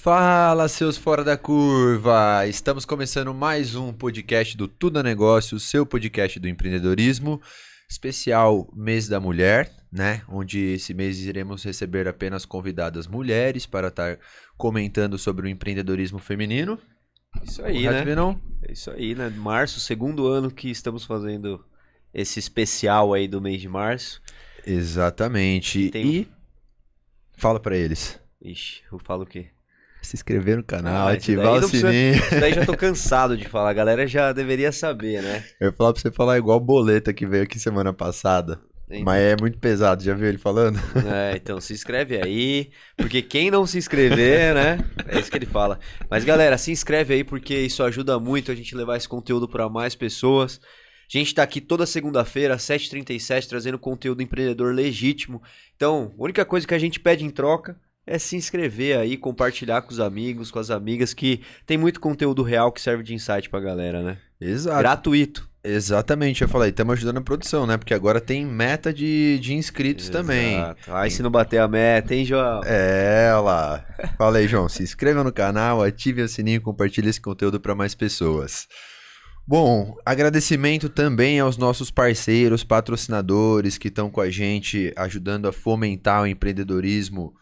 Fala, seus fora da curva! Estamos começando mais um podcast do Tudo é Negócio, seu podcast do empreendedorismo, especial Mês da Mulher, né? Onde esse mês iremos receber apenas convidadas mulheres para estar comentando sobre o empreendedorismo feminino. Isso aí, Correto, né? Vinão? É isso aí, né? Março, segundo ano que estamos fazendo esse especial aí do mês de março. Exatamente. E fala para eles. Ixi, eu falo o quê? Se inscrever no canal, isso ativar daí o não precisa- sininho. Isso daí já tô cansado de falar, a galera já deveria saber, né? Eu ia falar pra você falar igual o Boleta que veio aqui semana passada. Mas é muito pesado, já viu ele falando? Então se inscreve aí, porque quem não se inscrever, né? É isso que ele fala. Mas galera, se inscreve aí porque isso ajuda muito a gente levar esse conteúdo para mais pessoas. A gente tá aqui toda segunda-feira, às 7h37, trazendo conteúdo empreendedor legítimo. Então, a única coisa que a gente pede em troca é se inscrever aí, compartilhar com os amigos, com as amigas, que tem muito conteúdo real que serve de insight pra galera, né? Exato. Gratuito. Exatamente, eu falei, estamos ajudando a produção, né? Porque agora tem meta de inscritos também. Aí se não bater a meta, hein, João? Olha lá. Fala aí, João. Se inscreva no canal, ative o sininho e compartilhe esse conteúdo para mais pessoas. Bom, agradecimento também aos nossos parceiros, patrocinadores que estão com a gente, ajudando a fomentar o empreendedorismo,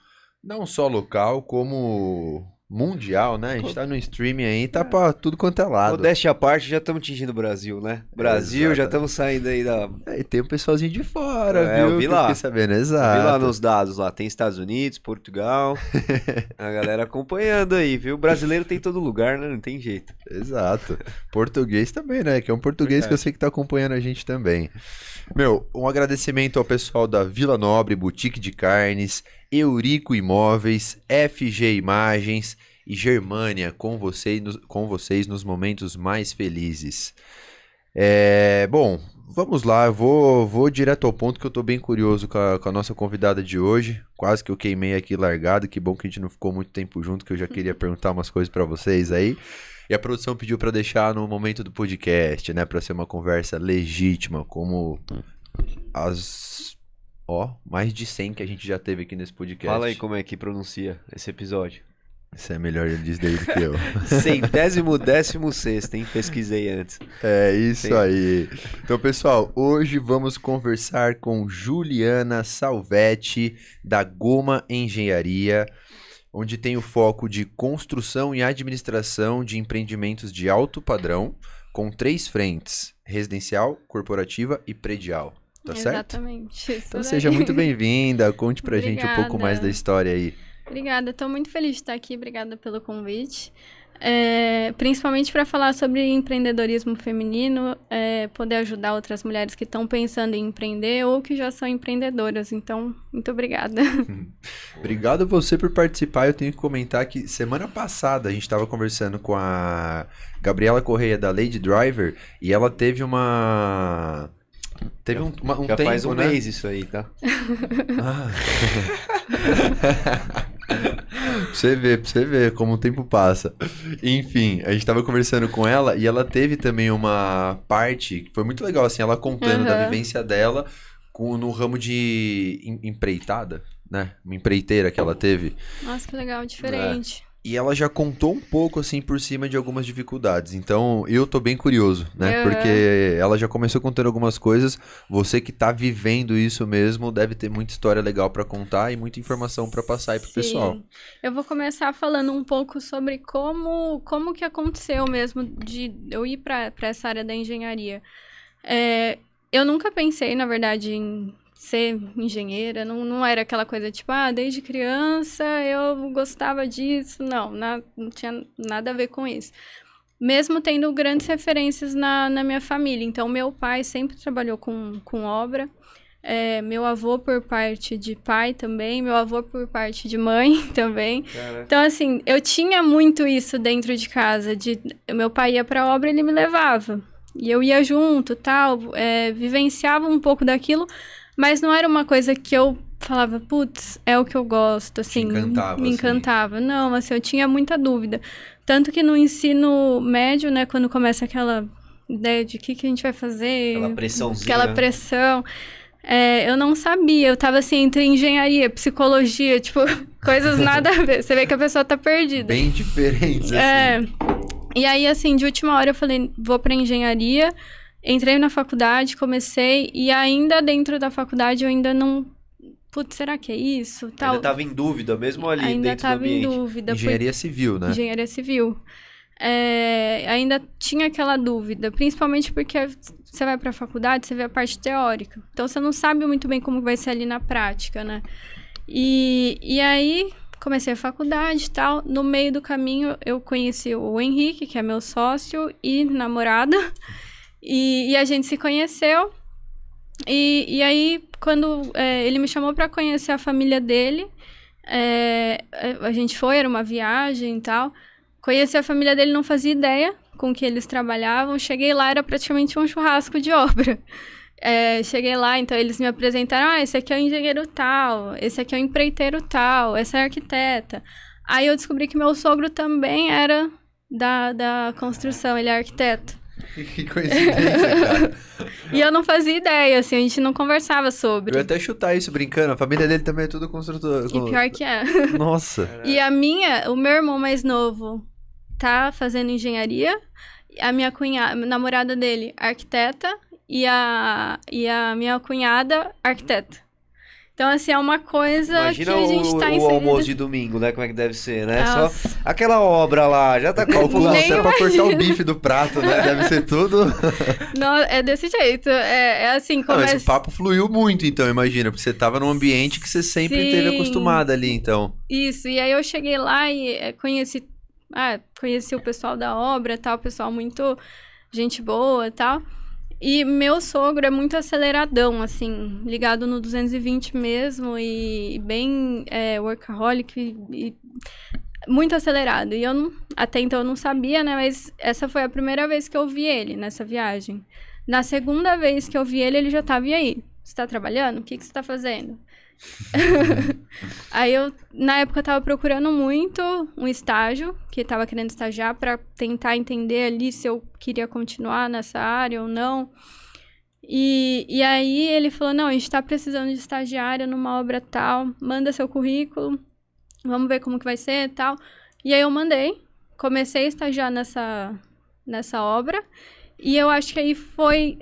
não só local, como mundial, né? A gente tá no streaming aí, tá pra tudo quanto é lado. Modéstia à parte, já estamos atingindo o Brasil, né? Brasil, já estamos saindo aí da... E tem um pessoalzinho de fora, viu? Eu vi que lá. Eu fiquei sabendo, exato. Vi lá nos dados, lá tem Estados Unidos, Portugal, a galera acompanhando aí, viu? O brasileiro tem todo lugar, né? Não tem jeito. Exato. Português também, né? Que é um português que eu sei que tá acompanhando a gente também. Meu, um agradecimento ao pessoal da Vila Nobre, Boutique de Carnes, Eurico Imóveis, FG Imagens e Germânia, com vocês nos momentos mais felizes. Bom, vamos lá, eu vou direto ao ponto que eu tô bem curioso com a nossa convidada de hoje. Quase que eu queimei aqui largado, que bom que a gente não ficou muito tempo junto, que eu já queria perguntar umas coisas pra vocês aí. E a produção pediu pra deixar no momento do podcast, né, pra ser uma conversa legítima, como mais de 100 que a gente já teve aqui nesse podcast. Fala aí como é que pronuncia esse episódio. Isso é melhor ele diz daí do que eu. 116º, hein? Pesquisei antes. É isso Sim. aí. Então, pessoal, hoje vamos conversar com Juliana Salvetti, da Goma Engenharia, onde tem o foco de construção e administração de empreendimentos de alto padrão, com 3 frentes: residencial, corporativa e predial. Tá certo? Exatamente. Então seja muito bem-vinda, conte pra gente um pouco mais da história aí. Obrigada, estou muito feliz de estar aqui, obrigada pelo convite. Principalmente para falar sobre empreendedorismo feminino, poder ajudar outras mulheres que estão pensando em empreender ou que já são empreendedoras, então, muito obrigada. Obrigado você por participar. Eu tenho que comentar que semana passada a gente estava conversando com a Gabriela Correia da Lady Driver e ela teve uma... Teve um já tempo, faz um né? mês isso aí, tá? Pra você ver como o tempo passa. Enfim, a gente tava conversando com ela e ela teve também uma parte que foi muito legal, assim, ela contando da vivência dela no ramo de empreitada, né? Uma empreiteira que ela teve. Nossa, que legal, diferente. E ela já contou um pouco, assim, por cima de algumas dificuldades. Então, eu tô bem curioso, né? Porque ela já começou contando algumas coisas. Você que tá vivendo isso mesmo, deve ter muita história legal pra contar e muita informação pra passar aí pro pessoal. Eu vou começar falando um pouco sobre como que aconteceu mesmo de eu ir pra essa área da engenharia. Eu nunca pensei, na verdade, em ser engenheira, não era aquela coisa tipo, desde criança eu gostava disso, não tinha nada a ver com isso. Mesmo tendo grandes referências na minha família, então meu pai sempre trabalhou com obra, meu avô por parte de pai também, meu avô por parte de mãe também. Caraca. Então assim, eu tinha muito isso dentro de casa, meu pai ia pra obra e ele me levava, e eu ia junto, tal, vivenciava um pouco daquilo, mas não era uma coisa que eu falava, putz, é o que eu gosto, assim, me encantava. Não, assim, eu tinha muita dúvida. Tanto que no ensino médio, né, quando começa aquela ideia de o que a gente vai fazer... Aquela pressãozinha. Aquela pressão. eu não sabia. Eu tava assim, entre engenharia, psicologia, tipo, coisas nada a ver. Você vê que a pessoa tá perdida. Bem diferentes, assim. E aí, assim, de última hora eu falei, vou pra engenharia. Entrei na faculdade, comecei, e ainda dentro da faculdade eu ainda não... Putz, será que é isso? Tal. Ainda tava em dúvida, mesmo ali Ainda dentro do tava em ambiente. dúvida. Engenharia civil, né? Engenharia civil. Ainda tinha aquela dúvida, principalmente porque você vai pra faculdade, você vê a parte teórica. Então, você não sabe muito bem como vai ser ali na prática, né? E aí, comecei a faculdade e tal. No meio do caminho, eu conheci o Henrique, que é meu sócio e namorada. E a gente se conheceu. E aí, quando ele me chamou pra conhecer a família dele, a gente foi, era uma viagem e tal. Conheci a família dele, não fazia ideia com que eles trabalhavam. Cheguei lá, era praticamente um churrasco de obra. Cheguei lá, então eles me apresentaram, esse aqui é o engenheiro tal, esse aqui é o empreiteiro tal, essa é a arquiteta. Aí eu descobri que meu sogro também era da construção, ele é arquiteto. Que coincidência, cara. E eu não fazia ideia, assim, a gente não conversava sobre. Eu ia até chutar isso brincando. A família dele também é tudo construtor. E pior que é. Nossa. E o meu irmão mais novo tá fazendo engenharia, a minha namorada dele, arquiteta, e a minha cunhada, arquiteta. Então, assim, é uma coisa Imagina que a gente tá o inserida. almoço de domingo, né? Como é que deve ser, né? Nossa. Só aquela obra lá, já tá Calculando Nem até pra cortar o imagino. bife do prato, né? Deve ser tudo. Não, é desse jeito. É assim, Não, começa... mas o papo fluiu muito, então, imagina. Porque você tava num ambiente que você sempre Sim. esteve acostumada ali, então. Isso, e aí eu cheguei lá e conheci o pessoal da obra, tal, pessoal muito gente boa e tal. E meu sogro é muito aceleradão, assim, ligado no 220 mesmo e bem workaholic e muito acelerado. E até então eu não sabia, né, mas essa foi a primeira vez que eu vi ele nessa viagem. Na segunda vez que eu vi ele, ele já tava, e aí? Você tá trabalhando? O que você tá fazendo? Aí na época eu tava procurando muito um estágio, que tava querendo estagiar pra tentar entender ali se eu queria continuar nessa área ou não. E aí ele falou, não, a gente tá precisando de estagiária numa obra tal, manda seu currículo, vamos ver como que vai ser e tal. E aí eu mandei, comecei a estagiar nessa obra, e eu acho que aí foi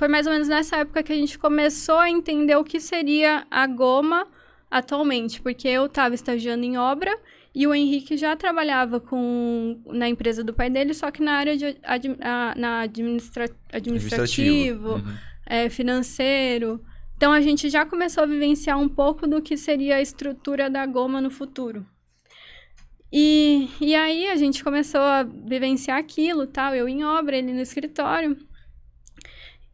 mais ou menos nessa época que a gente começou a entender o que seria a Goma atualmente, porque eu estava estagiando em obra e o Henrique já trabalhava na empresa do pai dele, só que na área de administrativo, financeiro. Então, a gente já começou a vivenciar um pouco do que seria a estrutura da Goma no futuro. E aí, a gente começou a vivenciar aquilo, tal, eu em obra, ele no escritório.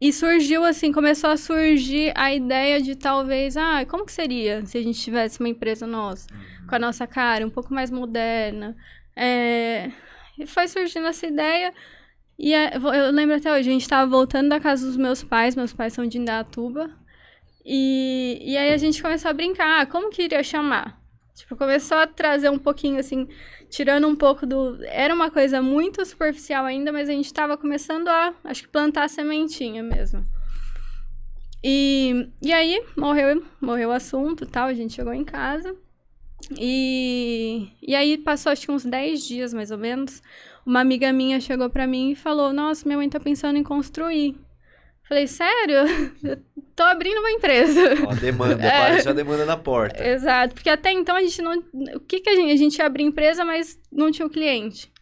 E surgiu, assim, começou a surgir a ideia de talvez, como que seria se a gente tivesse uma empresa nossa, com a nossa cara, um pouco mais moderna. E foi surgindo essa ideia, e eu lembro até hoje, a gente estava voltando da casa dos meus pais são de Indaiatuba, e aí a gente começou a brincar, como que iria chamar? Tipo, começou a trazer um pouquinho, assim, tirando um pouco Era uma coisa muito superficial ainda, mas a gente estava começando acho que plantar a sementinha mesmo. E aí, morreu o assunto e tal, a gente chegou em casa. E aí, passou acho que uns 10 dias, mais ou menos, uma amiga minha chegou pra mim e falou, nossa, minha mãe tá pensando em construir. Falei, sério? Eu tô abrindo uma empresa. Ó, demanda, apareceu a demanda na porta. Exato, porque até então a gente não... O que a gente ia abrir empresa, mas não tinha o cliente.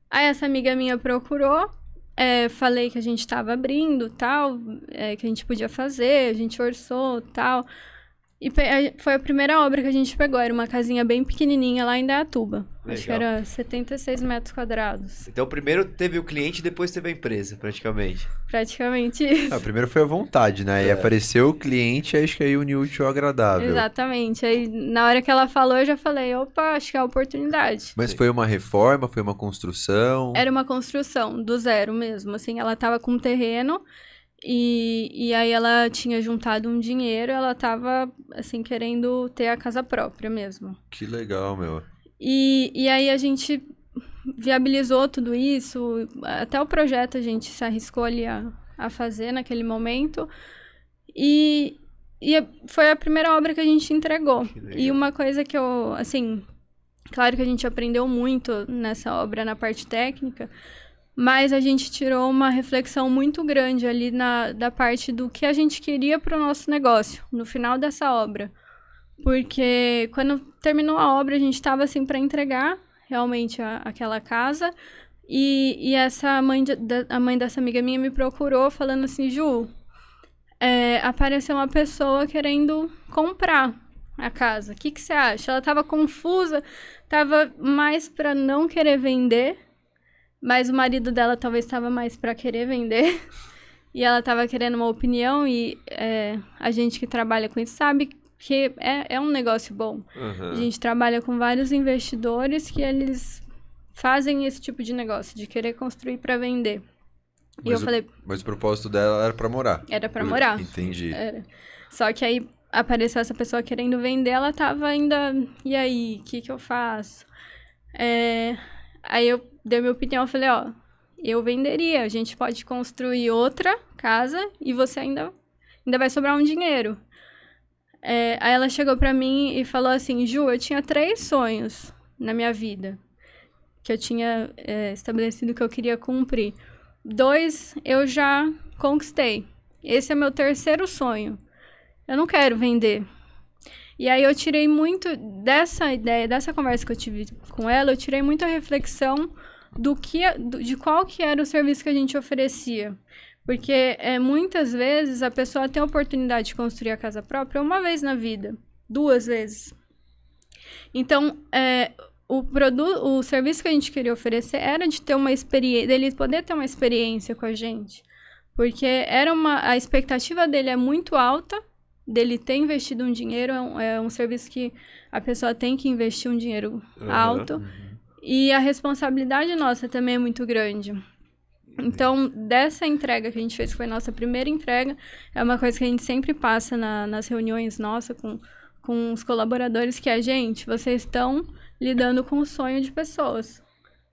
Aí essa amiga minha procurou, falei que a gente tava abrindo, tal, que a gente podia fazer, a gente orçou, tal. E foi a primeira obra que a gente pegou, era uma casinha bem pequenininha lá em Indaiatuba. Acho que era 76 metros quadrados. Então, primeiro teve o cliente, depois teve a empresa, praticamente. Praticamente isso. Primeiro foi a vontade, né? E apareceu o cliente, acho que aí uniu o útil ao agradável. Exatamente. Aí, na hora que ela falou, eu já falei, opa, acho que é a oportunidade. Mas foi uma reforma, foi uma construção? Era uma construção, do zero mesmo. Assim, ela tava com um terreno e aí ela tinha juntado um dinheiro, ela tava, assim, querendo ter a casa própria mesmo. Que legal, meu. E aí a gente viabilizou tudo isso, até o projeto a gente se arriscou ali a fazer naquele momento. Foi a primeira obra que a gente entregou. Que legal. E uma coisa que eu, assim, claro que a gente aprendeu muito nessa obra na parte técnica, mas a gente tirou uma reflexão muito grande ali da parte do que a gente queria para o nosso negócio, no final dessa obra. Porque quando terminou a obra, a gente estava assim para entregar realmente aquela casa, e a mãe dessa amiga minha me procurou falando assim, Ju, apareceu uma pessoa querendo comprar a casa. O que você acha? Ela estava confusa, estava mais para não querer vender, mas o marido dela talvez estava mais para querer vender. E ela estava querendo uma opinião, e a gente que trabalha com isso sabe que é um negócio bom. Uhum. A gente trabalha com vários investidores que eles fazem esse tipo de negócio, de querer construir para vender. E eu falei... Mas o propósito dela era pra morar. Era pra morar. Entendi. Era. Só que aí apareceu essa pessoa querendo vender, ela tava ainda... E aí, o que eu faço? Aí eu dei minha opinião, eu falei, ó, eu venderia, a gente pode construir outra casa e você ainda vai sobrar um dinheiro. Aí ela chegou pra mim e falou assim, Ju, eu tinha 3 sonhos na minha vida, que eu tinha estabelecido que eu queria cumprir. 2 eu já conquistei. Esse é meu 3º sonho. Eu não quero vender. E aí eu tirei muito dessa ideia, dessa conversa que eu tive com ela, eu tirei muita reflexão de qual que era o serviço que a gente oferecia. Porque muitas vezes a pessoa tem a oportunidade de construir a casa própria uma vez na vida, 2 vezes. Então, o serviço que a gente queria oferecer era de ter uma experiência, dele poder ter uma experiência com a gente. Porque a expectativa dele é muito alta, dele ter investido um dinheiro, é um serviço que a pessoa tem que investir um dinheiro alto. E a responsabilidade nossa também é muito grande. Então, dessa entrega que a gente fez, que foi a nossa primeira entrega, é uma coisa que a gente sempre passa nas reuniões nossas com os colaboradores, que vocês estão lidando com o sonho de pessoas.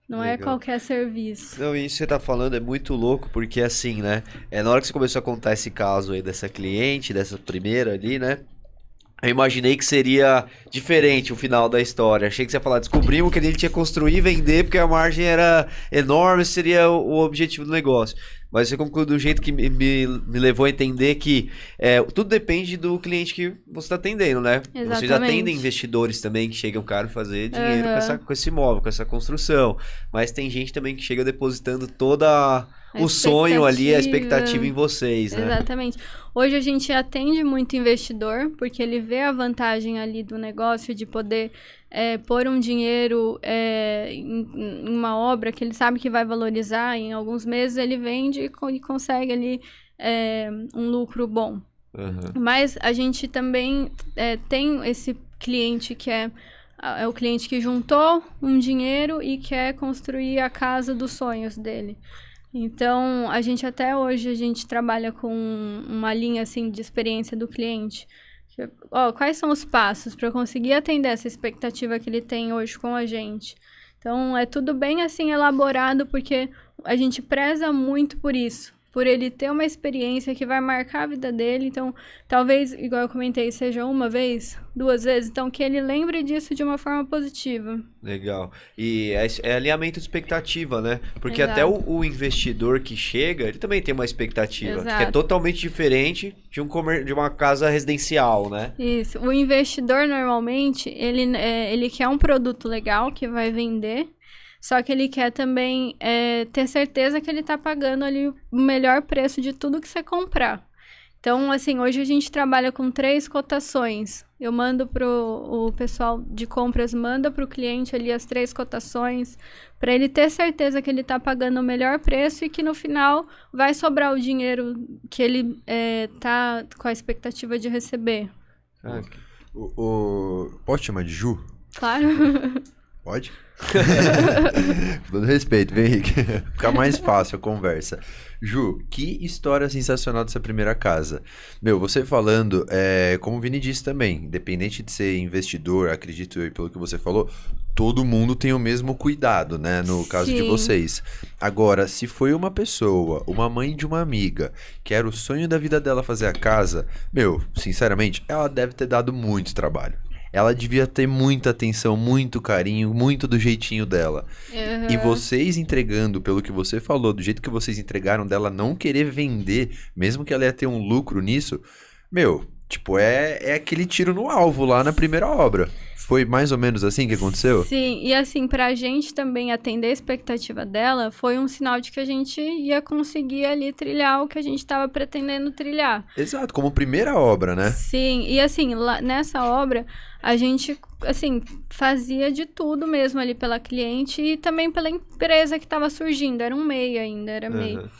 Não Legal. É qualquer serviço. Não, isso que você tá falando é muito louco, porque assim, né? Na hora que você começou a contar esse caso aí dessa cliente, dessa primeira ali, né? Eu imaginei que seria diferente o final da história. Achei que você ia falar, descobrimos que ele tinha que construir e vender porque a margem era enorme, seria o objetivo do negócio. Mas você concluiu do jeito que me levou a entender que tudo depende do cliente que você está atendendo, né? Exatamente. Vocês atendem investidores também que chegam, cara, fazer dinheiro com esse imóvel, com essa construção. Mas tem gente também que chega depositando toda o sonho ali, a expectativa em vocês, né? Exatamente. Hoje a gente atende muito investidor, porque ele vê a vantagem ali do negócio de poder pôr um dinheiro em uma obra que ele sabe que vai valorizar, em alguns meses ele vende e consegue ali um lucro bom. Uhum. Mas a gente também tem esse cliente que é o cliente que juntou um dinheiro e quer construir a casa dos sonhos dele. Então, até hoje, a gente trabalha com uma linha, assim, de experiência do cliente. Quais são os passos para eu conseguir atender essa expectativa que ele tem hoje com a gente? Então, é tudo bem, assim, elaborado, porque a gente preza muito por isso. Por ele ter uma experiência que vai marcar a vida dele. Então, talvez, igual eu comentei, seja uma vez, 2 vezes. Então, que ele lembre disso de uma forma positiva. Legal. E é alinhamento de expectativa, né? Porque Exato. até o investidor que chega, ele também tem uma expectativa. Exato. Que é totalmente diferente de uma casa residencial, né? Isso. O investidor, normalmente, ele quer um produto legal que vai vender. Só que ele quer também ter certeza que ele está pagando ali o melhor preço de tudo que você comprar. Então, assim, hoje a gente trabalha com 3 cotações. Eu mando o pessoal de compras, manda para o cliente ali as 3 cotações, para ele ter certeza que ele está pagando o melhor preço e que no final vai sobrar o dinheiro que ele tá com a expectativa de receber. Pode chamar de Ju? Claro. Pode? Com todo respeito, vem, Henrique. Fica mais fácil a conversa. Ju, que história sensacional dessa primeira casa. Meu, você falando, como o Vini disse também, independente de ser investidor, acredito eu, pelo que você falou, todo mundo tem o mesmo cuidado, né? No caso de Sim. vocês. Agora, se foi uma pessoa, uma mãe de uma amiga, que era o sonho da vida dela fazer a casa, meu, sinceramente, ela deve ter dado muito trabalho. Ela devia ter muita atenção, muito carinho, muito do jeitinho dela. E Aham. vocês entregando, pelo que você falou, do jeito que vocês entregaram dela não querer vender, mesmo que ela ia ter um lucro nisso, meu, tipo, é aquele tiro no alvo lá na primeira obra. Foi mais ou menos assim que aconteceu? Sim, e assim, pra gente também atender a expectativa dela, foi um sinal de que a gente ia conseguir ali trilhar o que a gente tava pretendendo trilhar. Exato, como primeira obra, né? Sim, e assim, nessa obra, a gente, assim, fazia de tudo mesmo ali pela cliente e também pela empresa que estava surgindo. Era um MEI ainda, era MEI. Aham.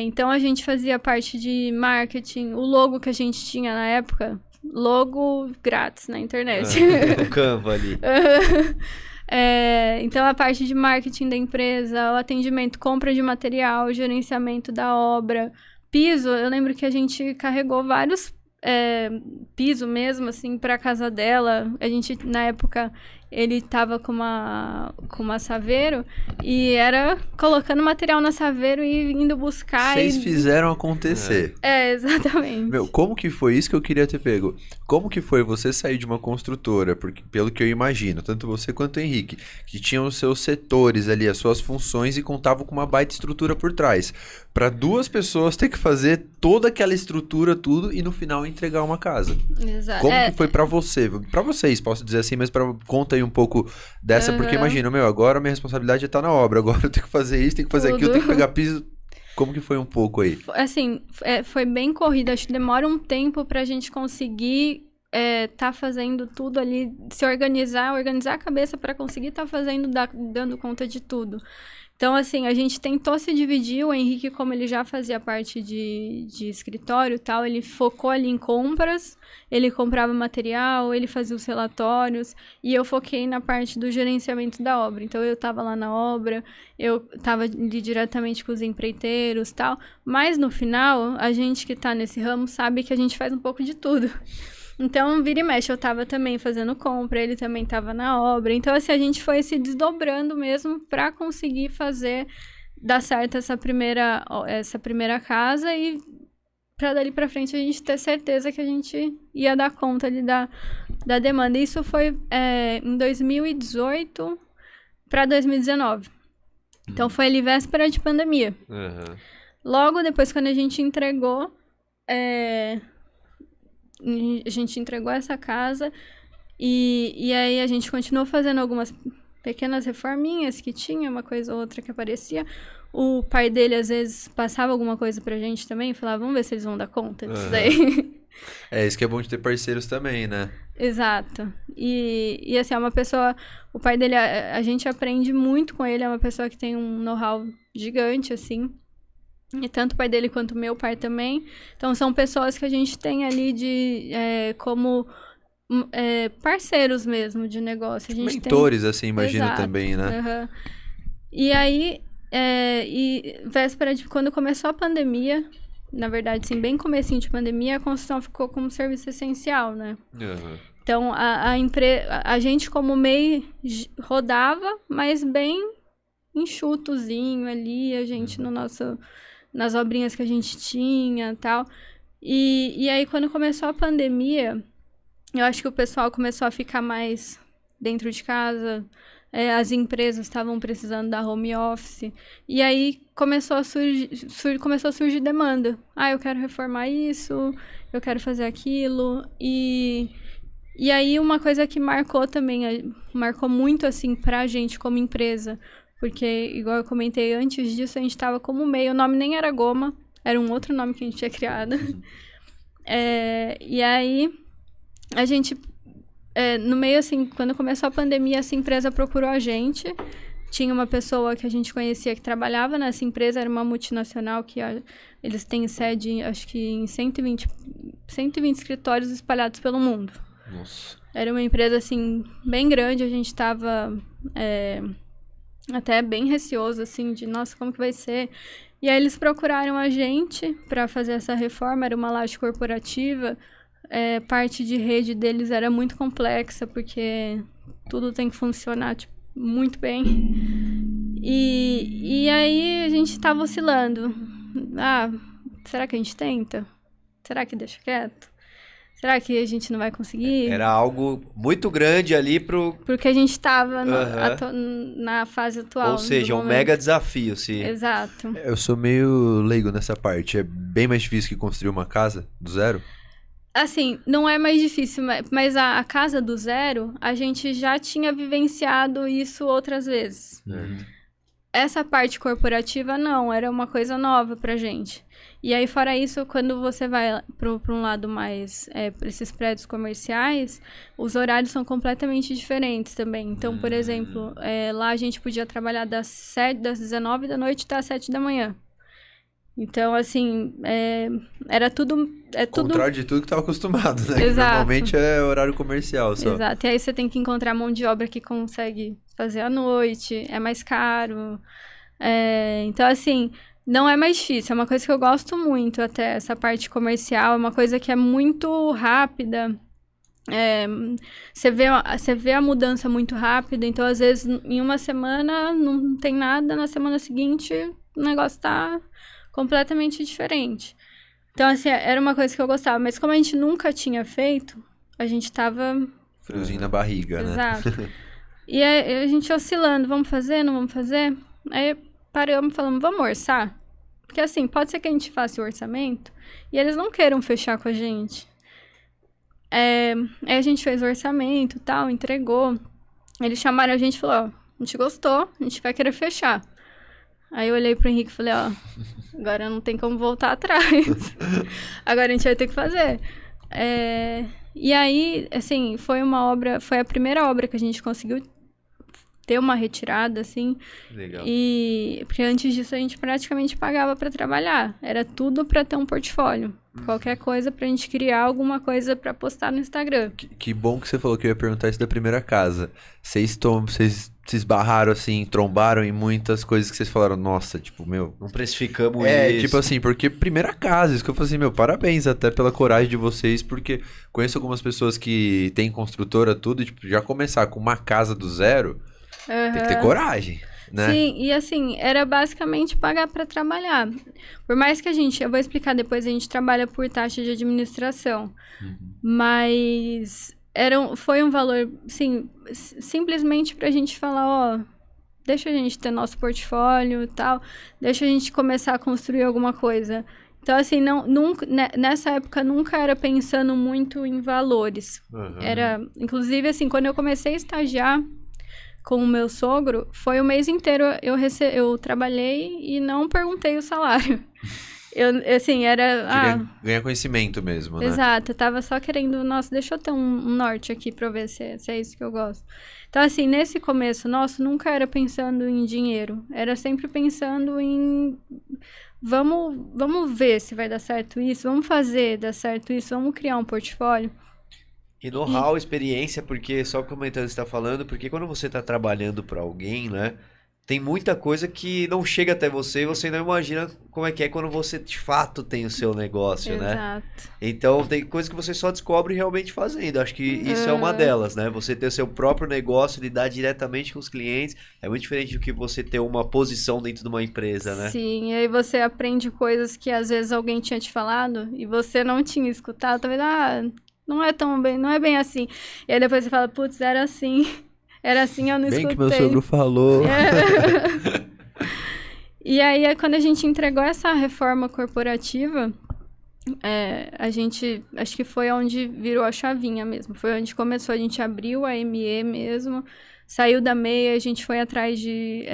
Então, a gente fazia parte de marketing. O logo que a gente tinha na época, logo grátis na internet. O Canva ali. Então, a parte de marketing da empresa, o atendimento, compra de material, gerenciamento da obra, piso. Eu lembro que a gente carregou vários piso mesmo, assim, pra casa dela. A gente, na época, ele tava com uma Saveiro e era colocando material na Saveiro e indo buscar. Vocês fizeram acontecer. Exatamente. Meu, como que foi isso que eu queria ter pego? Como que foi você sair de uma construtora, porque pelo que eu imagino, tanto você quanto o Henrique, que tinham os seus setores ali, as suas funções e contavam com uma baita estrutura por trás, para duas pessoas ter que fazer toda aquela estrutura, tudo e no final entregar uma casa. Exato. Como que foi pra você? Pra vocês, posso dizer assim, mas conta aí um pouco dessa, porque imagina, meu, agora minha responsabilidade é estar na obra, agora eu tenho que fazer isso, tenho que fazer aquilo, Tudo. tenho que pegar piso. Como que foi um pouco aí? Assim, foi bem corrido. Acho que demora um tempo pra gente conseguir tá fazendo tudo ali, se organizar a cabeça pra conseguir tá fazendo, dando conta de tudo. Então, assim, a gente tentou se dividir. O Henrique, como ele já fazia parte de escritório e tal, ele focou ali em compras, ele comprava material, ele fazia os relatórios, e eu foquei na parte do gerenciamento da obra. Então, eu estava lá na obra, eu estava ali diretamente com os empreiteiros e tal, mas no final, a gente que está nesse ramo sabe que a gente faz um pouco de tudo. Então, vira e mexe, eu tava também fazendo compra, ele também tava na obra. Então, assim, a gente foi se desdobrando mesmo pra conseguir dar certo essa primeira casa e pra dali pra frente a gente ter certeza que a gente ia dar conta ali da demanda. Isso foi em 2018 pra 2019. Então, foi ali véspera de pandemia. Aham. Logo depois, quando a gente entregou... A gente entregou essa casa e aí a gente continuou fazendo algumas pequenas reforminhas que tinha, uma coisa ou outra que aparecia. O pai dele, às vezes, passava alguma coisa pra gente também e falava, vamos ver se eles vão dar conta disso daí. Isso que é bom de ter parceiros também, né? Exato. E assim, é uma pessoa... O pai dele, a gente aprende muito com ele, é uma pessoa que tem um know-how gigante, assim. E tanto o pai dele quanto o meu pai também. Então, são pessoas que a gente tem ali como parceiros mesmo de negócio. A gente Mentores, assim, imagino Exato. também, né? Uhum. E aí, véspera de quando começou a pandemia, na verdade, sim, bem comecinho de pandemia, a construção ficou como serviço essencial, né? Aham. Então, a gente como MEI rodava, mas bem enxutozinho ali, a gente nas obrinhas que a gente tinha e tal. E aí, quando começou a pandemia, eu acho que o pessoal começou a ficar mais dentro de casa, as empresas estavam precisando da home office, e aí começou a surgir demanda. Eu quero reformar isso, eu quero fazer aquilo, e aí uma coisa que marcou também, marcou muito, assim, pra gente como empresa, porque, igual eu comentei antes disso, a gente estava como MEI, o nome nem era Goma, era um outro nome que a gente tinha criado. E aí, a gente, no meio, assim, quando começou a pandemia, essa empresa procurou a gente. Tinha uma pessoa que a gente conhecia que trabalhava nessa empresa, era uma multinacional que eles têm sede, acho que em 120 escritórios espalhados pelo mundo. Nossa. Era uma empresa, assim, bem grande, a gente estava... até bem receoso, assim, de, nossa, como que vai ser? E aí eles procuraram a gente para fazer essa reforma, era uma laje corporativa, parte de rede deles era muito complexa, porque tudo tem que funcionar tipo, muito bem. E aí a gente tava oscilando. Ah, será que a gente tenta? Será que deixa quieto? Será que a gente não vai conseguir? Era algo muito grande ali pro... Porque a gente tava Aham. na fase atual. Ou seja, do um momento. mega desafio, se... Exato. Eu sou meio leigo nessa parte. É bem mais difícil que construir uma casa do zero? Assim, não é mais difícil, mas a casa do zero, a gente já tinha vivenciado isso outras vezes. Essa parte corporativa, não, era uma coisa nova pra gente. E aí, fora isso, quando você vai para um lado mais, para esses prédios comerciais, os horários são completamente diferentes também. Então, por exemplo, lá a gente podia trabalhar das 19 da noite até as 7 da manhã. Então, assim, era tudo... Contrário de tudo que tava acostumado, né? Que Exato. normalmente é horário comercial só. Exato. E aí você tem que encontrar mão de obra que consegue fazer à noite, é mais caro. Então, assim, não é mais difícil. É uma coisa que eu gosto muito até, essa parte comercial. É uma coisa que é muito rápida. Você vê a mudança muito rápida. Então, às vezes, em uma semana não tem nada. Na semana seguinte, o negócio tá completamente diferente. Então, assim, era uma coisa que eu gostava. Mas como a gente nunca tinha feito, a gente tava... Friozinho na barriga, né? Exato. E aí, a gente oscilando, vamos fazer, não vamos fazer? Aí paramos e falamos, vamos orçar? Porque assim, pode ser que a gente faça o orçamento e eles não queiram fechar com a gente. Aí a gente fez o orçamento e tal, entregou. Eles chamaram a gente e falaram, ó, a gente gostou, a gente vai querer fechar. Aí eu olhei pro Henrique e falei, ó, agora não tem como voltar atrás. Agora a gente vai ter que fazer. E aí, assim, foi a primeira obra que a gente conseguiu ter uma retirada, assim. Legal. Porque antes disso a gente praticamente pagava para trabalhar. Era tudo para ter um portfólio. Qualquer coisa pra gente criar alguma coisa para postar no Instagram. Que bom que você falou que eu ia perguntar isso da primeira casa. Vocês se esbarraram assim, trombaram em muitas coisas que vocês falaram, nossa, tipo, meu... Não precificamos isso. Tipo assim, porque primeira casa, isso que eu falei assim, meu, parabéns até pela coragem de vocês, porque conheço algumas pessoas que têm construtora, tudo, e tipo, já começar com uma casa do zero, tem que ter coragem, né? Sim, e assim, era basicamente pagar para trabalhar. Por mais que eu vou explicar depois, a gente trabalha por taxa de administração. Mas foi um valor, assim, simplesmente pra gente falar, ó, deixa a gente ter nosso portfólio e tal, deixa a gente começar a construir alguma coisa. Então, assim, nessa época nunca era pensando muito em valores. Inclusive, assim, quando eu comecei a estagiar com o meu sogro, foi o mês inteiro eu trabalhei e não perguntei o salário. Assim, era... Ganhar conhecimento mesmo, né? Exato, eu tava só querendo, nossa, deixa eu ter um norte aqui pra eu ver se é isso que eu gosto. Então, assim, nesse começo nosso, nunca era pensando em dinheiro. Era sempre pensando em... Vamos ver se vai dar certo isso, vamos fazer dar certo isso, vamos criar um portfólio. E know-how, experiência, porque só comentando o que você tá falando, porque quando você tá trabalhando para alguém, né, tem muita coisa que não chega até você e você não imagina como é que é quando você de fato tem o seu negócio, né? Exato. Então tem coisas que você só descobre realmente fazendo. Acho que isso é uma delas, né? Você ter o seu próprio negócio, lidar diretamente com os clientes, é muito diferente do que você ter uma posição dentro de uma empresa, né? Sim, e aí você aprende coisas que às vezes alguém tinha te falado e você não tinha escutado, talvez, não é bem assim. E aí depois você fala, putz, era assim, eu não escutei. Bem que meu sogro falou. E aí, quando a gente entregou essa reforma corporativa, a gente, acho que foi onde virou a chavinha mesmo. Foi onde começou, a gente abriu a ME mesmo, saiu da MEI, a gente foi atrás de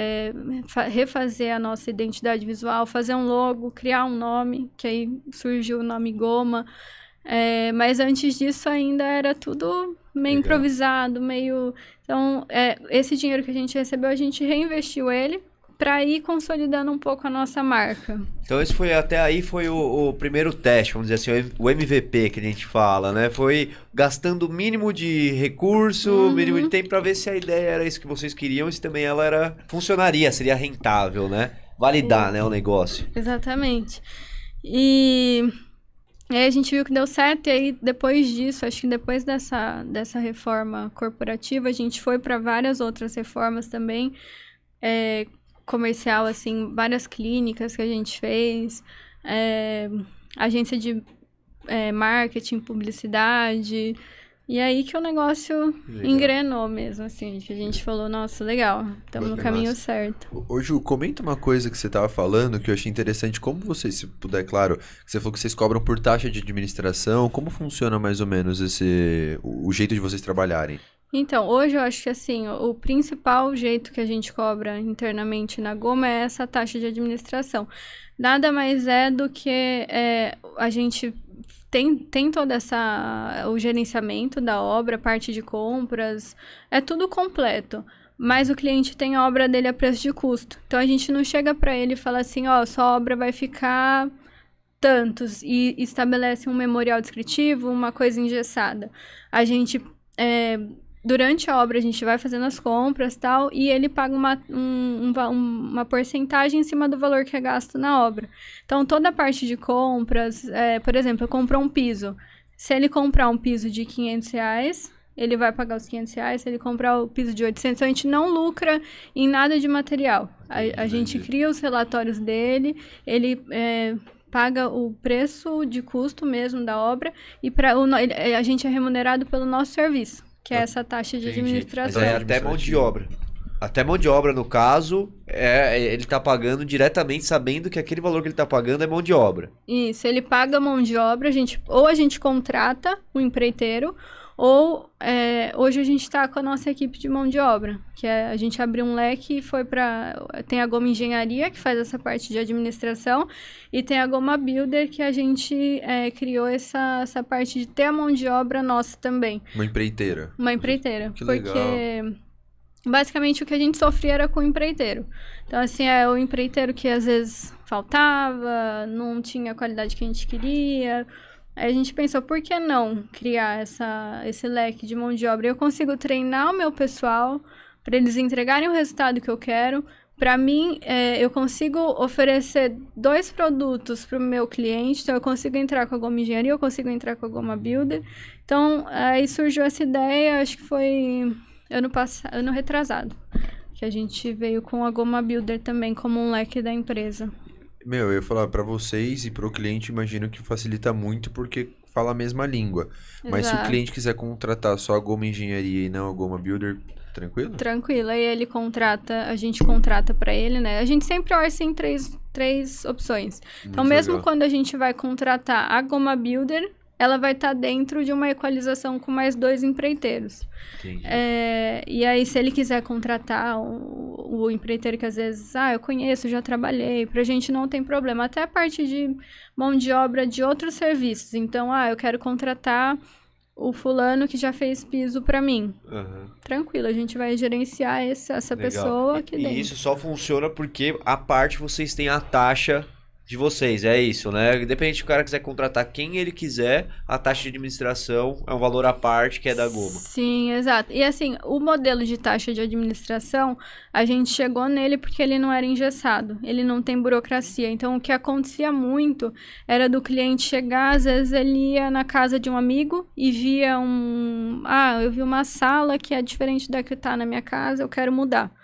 refazer a nossa identidade visual, fazer um logo, criar um nome, que aí surgiu o nome Goma. Mas antes disso ainda era tudo meio improvisado, meio... Então, esse dinheiro que a gente recebeu, a gente reinvestiu ele para ir consolidando um pouco a nossa marca. Então esse até aí foi o primeiro teste, vamos dizer assim, o MVP que a gente fala, né? Foi gastando o mínimo de recurso, mínimo de tempo para ver se a ideia era isso que vocês queriam e se também ela funcionaria, seria rentável, né? Validar, né, o negócio. Exatamente. E E aí a gente viu que deu certo, e aí depois disso, acho que depois dessa reforma corporativa, a gente foi para várias outras reformas também, comercial, assim, várias clínicas que a gente fez, agência de marketing, publicidade, e aí que o negócio engrenou mesmo, assim, que a gente falou, nossa, legal, estamos no caminho certo. Ô Ju, comenta uma coisa que você tava falando que eu achei interessante, como vocês, se puder, claro, que você falou que vocês cobram por taxa de administração, como funciona mais ou menos o jeito de vocês trabalharem? Então, hoje eu acho que assim, o principal jeito que a gente cobra internamente na Goma é essa taxa de administração. Nada mais é do que a gente tem todo o gerenciamento da obra, parte de compras, é tudo completo. Mas o cliente tem a obra dele a preço de custo. Então a gente não chega para ele e fala assim, ó, sua obra vai ficar tantos, e estabelece um memorial descritivo, uma coisa engessada. A gente durante a obra a gente vai fazendo as compras e tal, e ele paga uma porcentagem em cima do valor que é gasto na obra. Então, toda a parte de compras, por exemplo, eu compro um piso. Se ele comprar um piso de R$500, ele vai pagar os R$500. Se ele comprar o piso de 800, a gente não lucra em nada de material. A gente cria os relatórios dele, ele paga o preço de custo mesmo da obra, e a gente é remunerado pelo nosso serviço, que é essa taxa de administração. Mas até mão de obra. Até mão de obra, no caso, ele tá pagando diretamente, sabendo que aquele valor que ele tá pagando é mão de obra. Isso, ele paga mão de obra, ou a gente contrata um empreiteiro, ou hoje a gente está com a nossa equipe de mão de obra, que a gente abriu um leque e foi tem a Goma Engenharia, que faz essa parte de administração, e tem a Goma Builder, que a gente criou essa parte de ter a mão de obra nossa também. Uma empreiteira. Uma empreiteira. Que legal. Porque basicamente o que a gente sofria era com o empreiteiro. Então, assim, o empreiteiro que às vezes faltava, não tinha a qualidade que a gente queria. Aí a gente pensou, por que não criar esse leque de mão de obra? Eu consigo treinar o meu pessoal para eles entregarem o resultado que eu quero. Para mim, eu consigo oferecer 2 produtos para o meu cliente. Então, eu consigo entrar com a Goma Engenharia, eu consigo entrar com a Goma Builder. Então, aí surgiu essa ideia, acho que foi ano retrasado, que a gente veio com a Goma Builder também como um leque da empresa. Eu ia falar, pra vocês e pro cliente, imagino que facilita muito porque fala a mesma língua. Mas se o cliente quiser contratar só a Goma Engenharia e não a Goma Builder, tranquilo? Tranquilo, aí a gente contrata pra ele, né? A gente sempre orça em três opções. Então, mesmo legal. Quando a gente vai contratar a Goma Builder, ela vai estar dentro de uma equalização com mais 2 empreiteiros. Entendi. E aí, se ele quiser contratar o empreiteiro que às vezes, eu conheço, já trabalhei, pra gente não tem problema. Até a parte de mão de obra de outros serviços. Então, eu quero contratar o fulano que já fez piso pra mim. Uhum. Tranquilo, a gente vai gerenciar essa pessoa aqui dentro. E isso só funciona porque a parte vocês têm a taxa de vocês, é isso, né? Independente se o cara quiser contratar quem ele quiser, a taxa de administração é um valor à parte que é da Goma. Sim, exato. E assim, o modelo de taxa de administração, a gente chegou nele porque ele não era engessado, ele não tem burocracia. Então, o que acontecia muito era do cliente chegar, às vezes ele ia na casa de um amigo e via eu vi uma sala que é diferente da que tá na minha casa, eu quero mudar.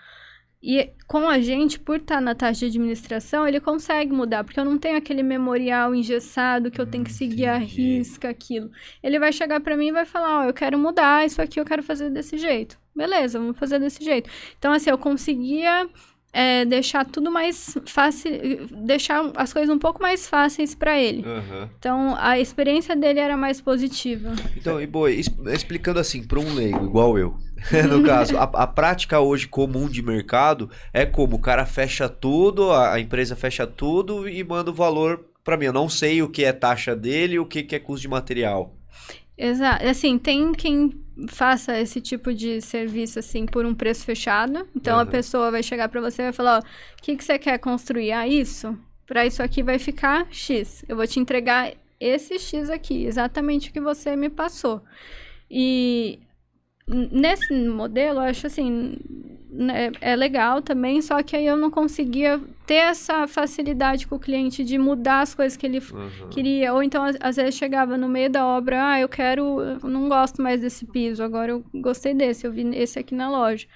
E com a gente, por estar na taxa de administração, ele consegue mudar, porque eu não tenho aquele memorial engessado que eu tenho que seguir a risca, aquilo. Ele vai chegar para mim e vai falar, eu quero mudar isso aqui, eu quero fazer desse jeito. Beleza, vamos fazer desse jeito. Então, assim, eu conseguia deixar tudo mais fácil, deixar as coisas um pouco mais fáceis para ele. Uhum. Então, a experiência dele era mais positiva. Então, e Boi, explicando assim, para um leigo, igual eu, no caso, a prática hoje comum de mercado é como o cara fecha tudo, a empresa fecha tudo e manda o valor para mim. Eu não sei o que é taxa dele e o que é custo de material. Exato. Assim, tem quem faça esse tipo de serviço, assim, por um preço fechado. Então, a pessoa vai chegar para você e vai falar, o que você quer construir? Isso? Para isso aqui vai ficar X. Eu vou te entregar esse X aqui, exatamente o que você me passou. E nesse modelo, eu acho assim, né, é legal também, só que aí eu não conseguia ter essa facilidade com o cliente de mudar as coisas que ele queria. Ou então, às vezes, chegava no meio da obra, eu não gosto mais desse piso, agora eu gostei desse, eu vi esse aqui na loja.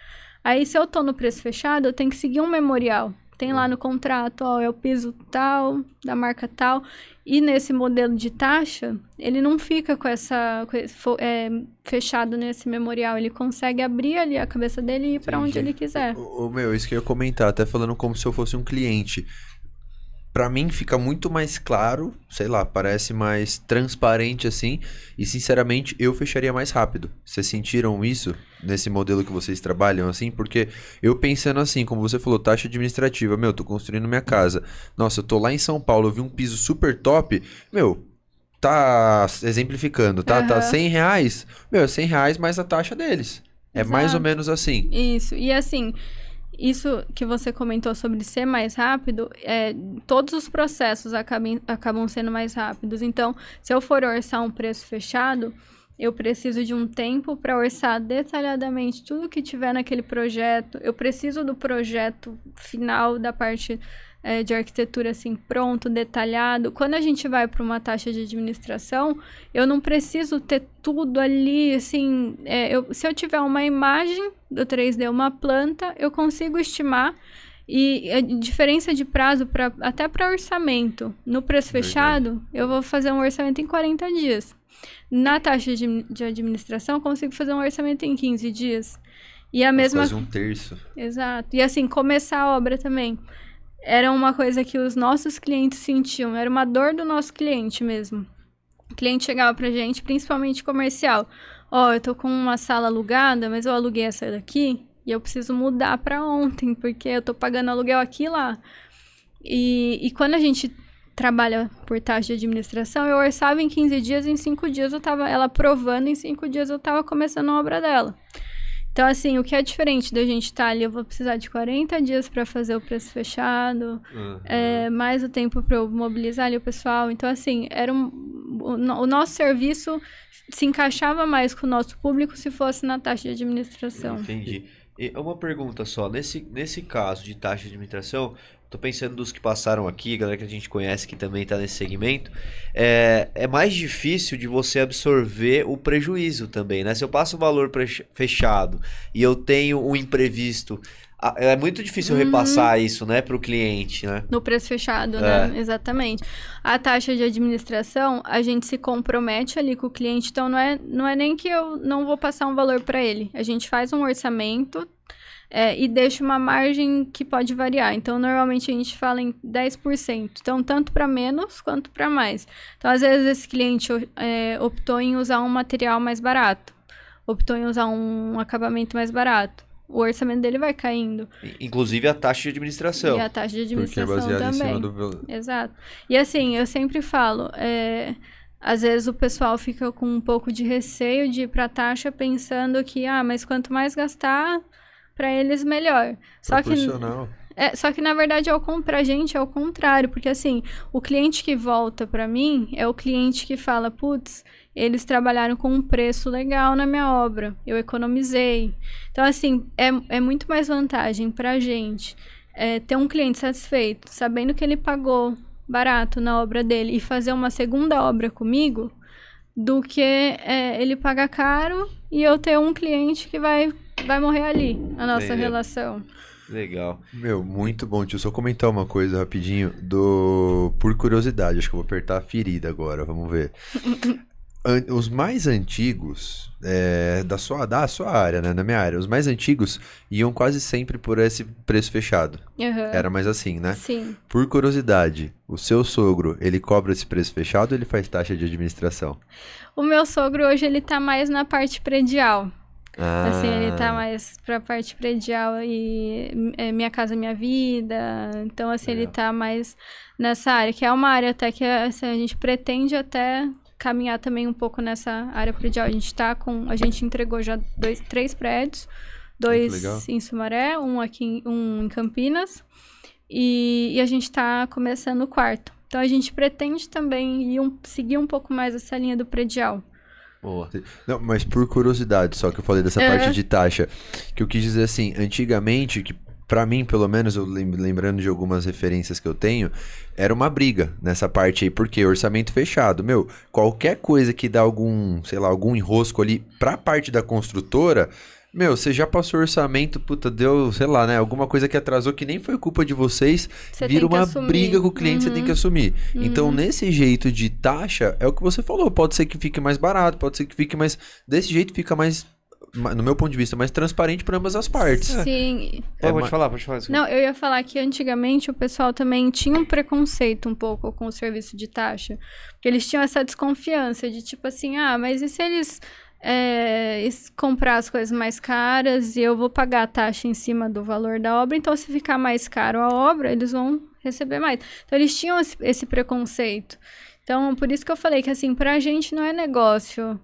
Aí, se eu tô no preço fechado, eu tenho que seguir um memorial. Tem lá no contrato, é o piso tal, da marca tal. E nesse modelo de taxa, ele não fica fechado nesse memorial. Ele consegue abrir ali a cabeça dele e ir para onde ele quiser. Isso que eu ia comentar, até falando como se eu fosse um cliente. Pra mim fica muito mais claro, sei lá, parece mais transparente assim, e sinceramente eu fecharia mais rápido. Vocês sentiram isso nesse modelo que vocês trabalham assim? Porque eu pensando assim, como você falou, taxa administrativa, tô construindo minha casa. Nossa, eu tô lá em São Paulo, eu vi um piso super top, tá exemplificando, tá R$100, é R$100 mais a taxa deles. É mais ou menos assim. Isso, e assim... Isso que você comentou sobre ser mais rápido, todos os processos acabam sendo mais rápidos. Então, se eu for orçar um preço fechado, eu preciso de um tempo para orçar detalhadamente tudo que tiver naquele projeto. Eu preciso do projeto final da parte de arquitetura assim, pronto, detalhado. Quando a gente vai para uma taxa de administração, eu não preciso ter tudo ali, assim... se eu tiver uma imagem do 3D, uma planta, eu consigo estimar. E a diferença de prazo até para orçamento. No preço fechado, eu vou fazer um orçamento em 40 dias. Na taxa de administração, eu consigo fazer um orçamento em 15 dias. E a mesma... Quase um terço. Exato. E assim, começar a obra também. Era uma coisa que os nossos clientes sentiam. Era uma dor do nosso cliente mesmo. O cliente chegava pra gente, principalmente comercial. Eu tô com uma sala alugada, mas eu aluguei essa daqui e eu preciso mudar pra ontem, porque eu tô pagando aluguel aqui e lá. E quando a gente trabalha por taxa de administração, eu orçava em 15 dias, em 5 dias eu tava ela aprovando, em 5 dias eu tava começando a obra dela. Então, assim, o que é diferente da gente estar ali, eu vou precisar de 40 dias para fazer o preço fechado, mais o tempo para eu mobilizar ali o pessoal. Então, assim, o nosso serviço se encaixava mais com o nosso público se fosse na taxa de administração. Entendi. E uma pergunta só, nesse caso de taxa de administração, tô pensando dos que passaram aqui, galera que a gente conhece que também tá nesse segmento, é mais difícil de você absorver o prejuízo também, né? Se eu passo o valor fechado e eu tenho um imprevisto, é muito difícil repassar isso, né, pro cliente, né? No preço fechado, né? Exatamente. A taxa de administração, a gente se compromete ali com o cliente, então não é nem que eu não vou passar um valor para ele. A gente faz um orçamento e deixa uma margem que pode variar. Então, normalmente a gente fala em 10%. Então, tanto para menos quanto para mais. Então, às vezes esse cliente optou em usar um material mais barato, optou em usar um acabamento mais barato. O orçamento dele vai caindo. Inclusive a taxa de administração. E a taxa de administração porque é baseado também. Em cima do... Exato. E assim, eu sempre falo, às vezes o pessoal fica com um pouco de receio de ir para a taxa pensando que, mas quanto mais gastar, para eles melhor. Só que na verdade pra gente é o contrário, porque assim, o cliente que volta para mim é o cliente que fala, putz, eles trabalharam com um preço legal na minha obra, eu economizei. Então assim, é muito mais vantagem pra gente ter um cliente satisfeito, sabendo que ele pagou barato na obra dele e fazer uma segunda obra comigo, do que ele pagar caro e eu ter um cliente que vai morrer ali, a nossa relação. Legal. Muito bom, tio. Só comentar uma coisa rapidinho por curiosidade, acho que eu vou apertar a ferida agora, vamos ver. Os mais antigos da sua área, né? Na minha área, os mais antigos iam quase sempre por esse preço fechado. Era mais assim, né? Sim. Por curiosidade, o seu sogro, ele cobra esse preço fechado ou ele faz taxa de administração? O meu sogro hoje, ele tá mais na parte predial. Assim, ele tá mais pra parte predial e Minha Casa Minha Vida. Então, assim, ele tá mais nessa área, que é uma área até que assim, a gente pretende até caminhar também um pouco nessa área predial. A gente entregou já 3 prédios, 2 em Sumaré, um em Campinas, e a gente tá começando o 4º. Então, a gente pretende também seguir um pouco mais essa linha do predial. Boa. Não, mas por curiosidade, só que eu falei dessa parte de taxa, que eu quis dizer assim, antigamente, que pra mim, pelo menos, eu lembrando de algumas referências que eu tenho, era uma briga nessa parte aí, porque orçamento fechado, meu, qualquer coisa que dá algum, sei lá, algum enrosco ali pra parte da construtora, meu, você já passou orçamento, puta, deu, sei lá, né, alguma coisa que atrasou que nem foi culpa de vocês, Você vira tem que uma assumir. briga com o cliente, você tem que assumir. Então, Uhum. nesse jeito de taxa, é o que você falou, pode ser que fique mais barato, pode ser que fique mais, desse jeito fica mais, no meu ponto de vista, mais transparente para ambas as partes. Sim. Pode falar, desculpa. Não, eu ia falar que antigamente o pessoal também tinha um preconceito um pouco com o serviço de taxa. Porque eles tinham essa desconfiança de tipo assim, mas e se eles comprar as coisas mais caras e eu vou pagar a taxa em cima do valor da obra, então se ficar mais caro a obra, eles vão receber mais. Então eles tinham esse preconceito. Então, por isso que eu falei que assim, pra gente não é negócio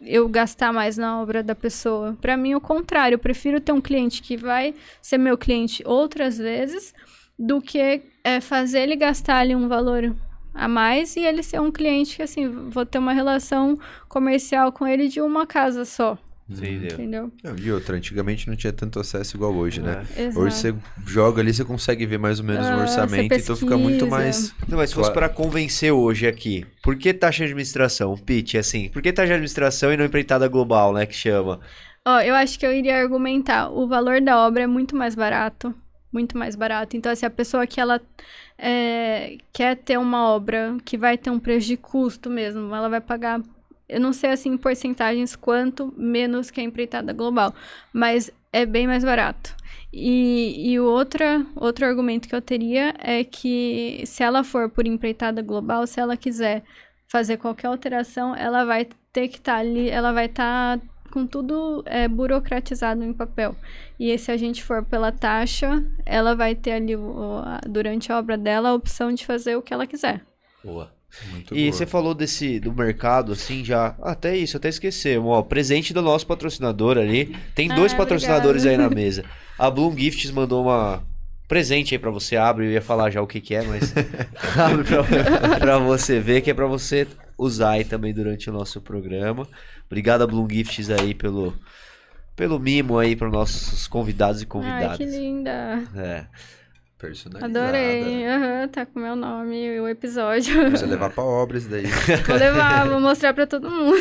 eu gastar mais na obra da pessoa. Pra mim, o contrário. Eu prefiro ter um cliente que vai ser meu cliente outras vezes do que fazer ele gastar ali um valor a mais e ele ser um cliente que, assim, vou ter uma relação comercial com ele de uma casa só. Entendeu? E outra, antigamente não tinha tanto acesso igual hoje, né? Exato. Hoje você joga ali, você consegue ver mais ou menos o orçamento, então fica muito mais... Não, mas se fosse para convencer hoje aqui, por que taxa de administração? Pitch, assim, por que taxa de administração e não empreitada global, né, que chama? Eu acho que eu iria argumentar, o valor da obra é muito mais barato. Muito mais barato. Então, assim, a pessoa que ela quer ter uma obra que vai ter um preço de custo mesmo, ela vai pagar, eu não sei, assim, em porcentagens quanto menos que a empreitada global, mas é bem mais barato. E o outro argumento que eu teria é que se ela for por empreitada global, se ela quiser fazer qualquer alteração, ela vai ter que estar ali, ela vai estar com tudo burocratizado em papel. E se a gente for pela taxa, ela vai ter ali, durante a obra dela, a opção de fazer o que ela quiser. Boa. Muito E boa. você falou do mercado, assim, já... Até isso, até esquecemos. Ó, presente do nosso patrocinador ali. Tem dois patrocinadores obrigada. aí na mesa. A Bloom Gifts mandou uma presente aí pra você. Abre, eu ia falar já o que é, mas... abre pra você ver, que é pra você usar aí também durante o nosso programa. Obrigado a Bloom Gifts aí pelo mimo aí para nossos convidados e convidadas. Ai, que linda. Personalizada. Adorei. Tá com meu nome e o episódio. Precisa levar pra obra isso daí. Vou levar, vou mostrar pra todo mundo.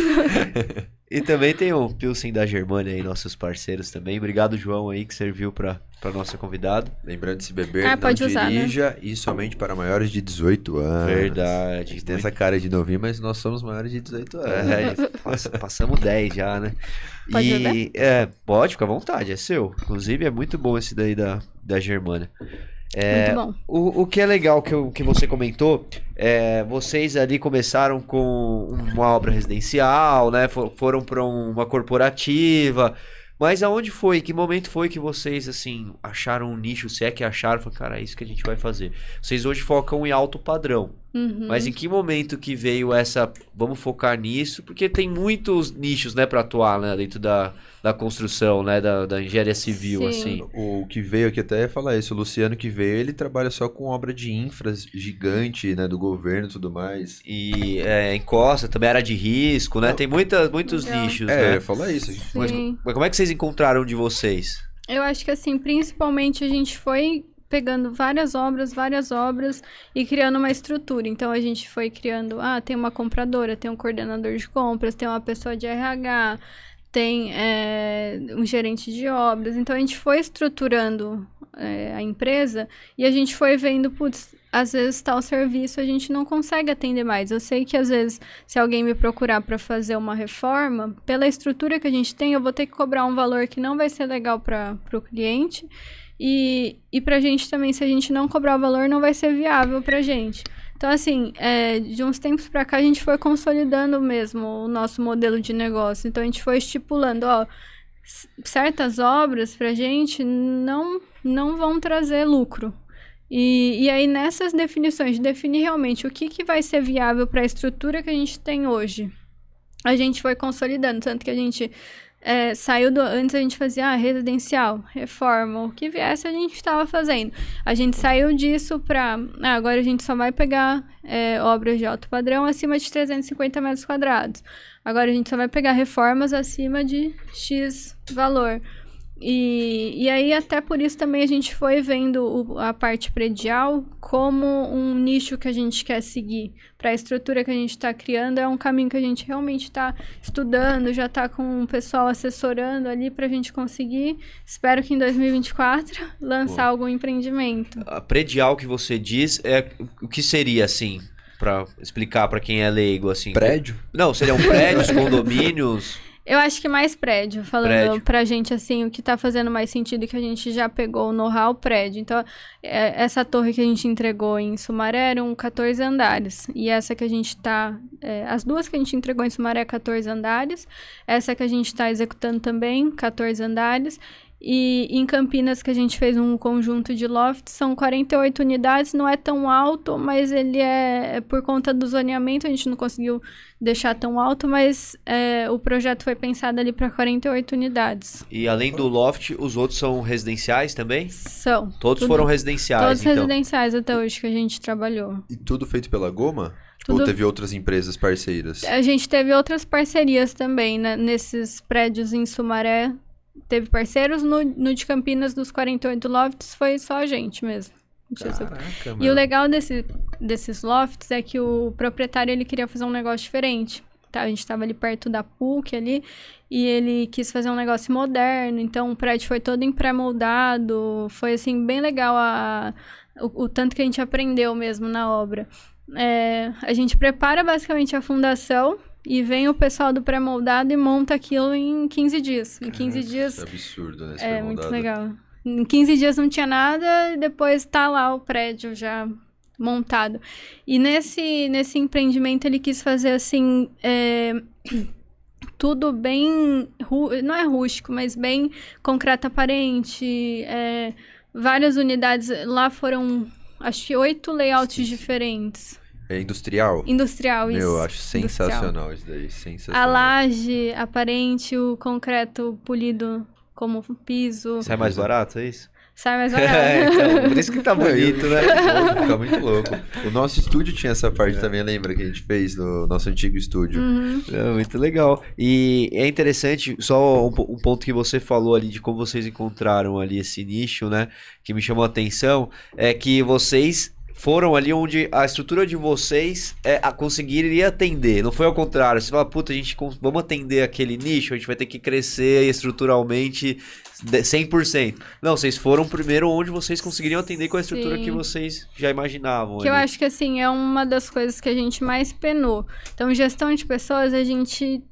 E também tem o Pilsen da Germânia aí, nossos parceiros também. Obrigado, João, aí, que serviu pra nosso convidado. Lembrando de se beber, não pode usar, dirija e somente para maiores de 18 anos. Verdade. A gente tem essa cara de novinho, mas nós somos maiores de 18 anos. Passamos 10 já, né? Pode beber? Pode, fica à vontade, é seu. Inclusive, é muito bom esse daí da Germânia. Muito bom. O que é legal que você comentou, vocês ali começaram com uma obra residencial, né? Foram para uma corporativa. Mas aonde foi? Que momento foi que vocês, assim, acharam um nicho? Se é que acharam, falaram, cara, é isso que a gente vai fazer. Vocês hoje focam em alto padrão. Uhum. Mas em que momento que veio essa, vamos focar nisso? Porque tem muitos nichos, né, para atuar, né, dentro da construção, né, da engenharia civil, Sim. assim. O que veio aqui até ia falar isso, o Luciano que veio, ele trabalha só com obra de infras gigante, né, do governo e tudo mais. E encosta, também era de risco, né? Tem muitos Legal. nichos, Eu né? ia falar isso. Mas Sim. como é que vocês encontraram de vocês? Eu acho que, assim, principalmente a gente foi pegando várias obras e criando uma estrutura. Então, a gente foi criando, tem uma compradora, tem um coordenador de compras, tem uma pessoa de RH, tem um gerente de obras. Então, a gente foi estruturando a empresa e a gente foi vendo, putz, às vezes tal serviço a gente não consegue atender mais. Eu sei que às vezes, se alguém me procurar para fazer uma reforma, pela estrutura que a gente tem, eu vou ter que cobrar um valor que não vai ser legal para o cliente. E pra gente também, se a gente não cobrar o valor, não vai ser viável pra gente. Então, assim, de uns tempos pra cá, a gente foi consolidando mesmo o nosso modelo de negócio. Então, a gente foi estipulando, certas obras pra gente não vão trazer lucro. E aí, nessas definições, de definir realmente o que vai ser viável para a estrutura que a gente tem hoje, a gente foi consolidando. Tanto que a gente saiu antes a gente fazia residencial, reforma, o que viesse a gente estava fazendo. A gente saiu disso para agora a gente só vai pegar obras de alto padrão acima de 350 metros quadrados. Agora a gente só vai pegar reformas acima de X valor. E aí, até por isso também a gente foi vendo a parte predial como um nicho que a gente quer seguir. Para a estrutura que a gente está criando, é um caminho que a gente realmente está estudando, já está com o pessoal assessorando ali para a gente conseguir, espero que em 2024, lançar algum empreendimento. A predial que você diz, o que seria, assim, para explicar para quem é leigo, assim? Prédio? Não, seriam prédios, condomínios... Eu acho que mais prédio, falando pra gente, assim, o que tá fazendo mais sentido, que a gente já pegou o know-how, prédio. Então, essa torre que a gente entregou em Sumaré eram 14 andares. E essa que a gente tá... as duas que a gente entregou em Sumaré, 14 andares. Essa que a gente tá executando também, 14 andares. E em Campinas, que a gente fez um conjunto de lofts, são 48 unidades, não é tão alto, mas ele por conta do zoneamento, a gente não conseguiu deixar tão alto, mas o projeto foi pensado ali para 48 unidades. E além do loft, os outros são residenciais também? São. Todos foram residenciais, todos então? residenciais até hoje que a gente trabalhou. E tudo feito pela Goma? Ou teve outras empresas parceiras? A gente teve outras parcerias também, né, nesses prédios em Sumaré. Teve parceiros, no de Campinas, dos 48 lofts, foi só a gente mesmo. Caraca, E o legal desses lofts é que o proprietário, ele queria fazer um negócio diferente. Tá? A gente estava ali perto da PUC ali, e ele quis fazer um negócio moderno, então o prédio foi todo em pré-moldado, foi assim, bem legal o tanto que a gente aprendeu mesmo na obra. A gente prepara basicamente a fundação, e vem o pessoal do pré-moldado e monta aquilo em 15 dias. Em 15 dias... Isso é absurdo, né? É muito legal. Em 15 dias não tinha nada, e depois tá lá o prédio já montado. E nesse empreendimento ele quis fazer assim... tudo bem... não é rústico, mas bem concreto aparente. Várias unidades. Lá foram, acho que 8 layouts diferentes. É industrial? Industrial, isso. Eu acho sensacional industrial. Isso daí, sensacional. A laje aparente, o concreto polido como piso. Sai mais barato, é isso? Sai mais barato. Então, por isso que tá bonito, né? Fica muito louco. O nosso estúdio tinha essa parte também, lembra que a gente fez no nosso antigo estúdio? Uhum. Muito legal. E é interessante, só um ponto que você falou ali de como vocês encontraram ali esse nicho, né? Que me chamou a atenção, é que vocês foram ali onde a estrutura de vocês conseguiria atender. Não foi ao contrário. Você fala, puta, vamos atender aquele nicho, a gente vai ter que crescer estruturalmente 100%. Não, vocês foram primeiro onde vocês conseguiriam atender com a estrutura que vocês já imaginavam. Que eu acho que, assim, é uma das coisas que a gente mais penou. Então, gestão de pessoas, a gente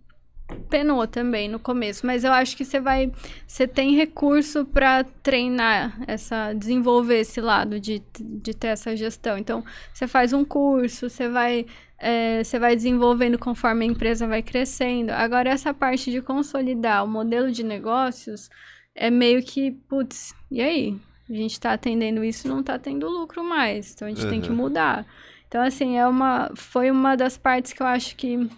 penou também no começo, mas eu acho que você tem recurso para treinar desenvolver esse lado de ter essa gestão. Então, você faz um curso, você vai desenvolvendo conforme a empresa vai crescendo. Agora, essa parte de consolidar o modelo de negócios é meio que, putz, e aí? A gente está atendendo isso e não está tendo lucro mais, então a gente tem que mudar. Então, assim, foi uma das partes que eu acho que,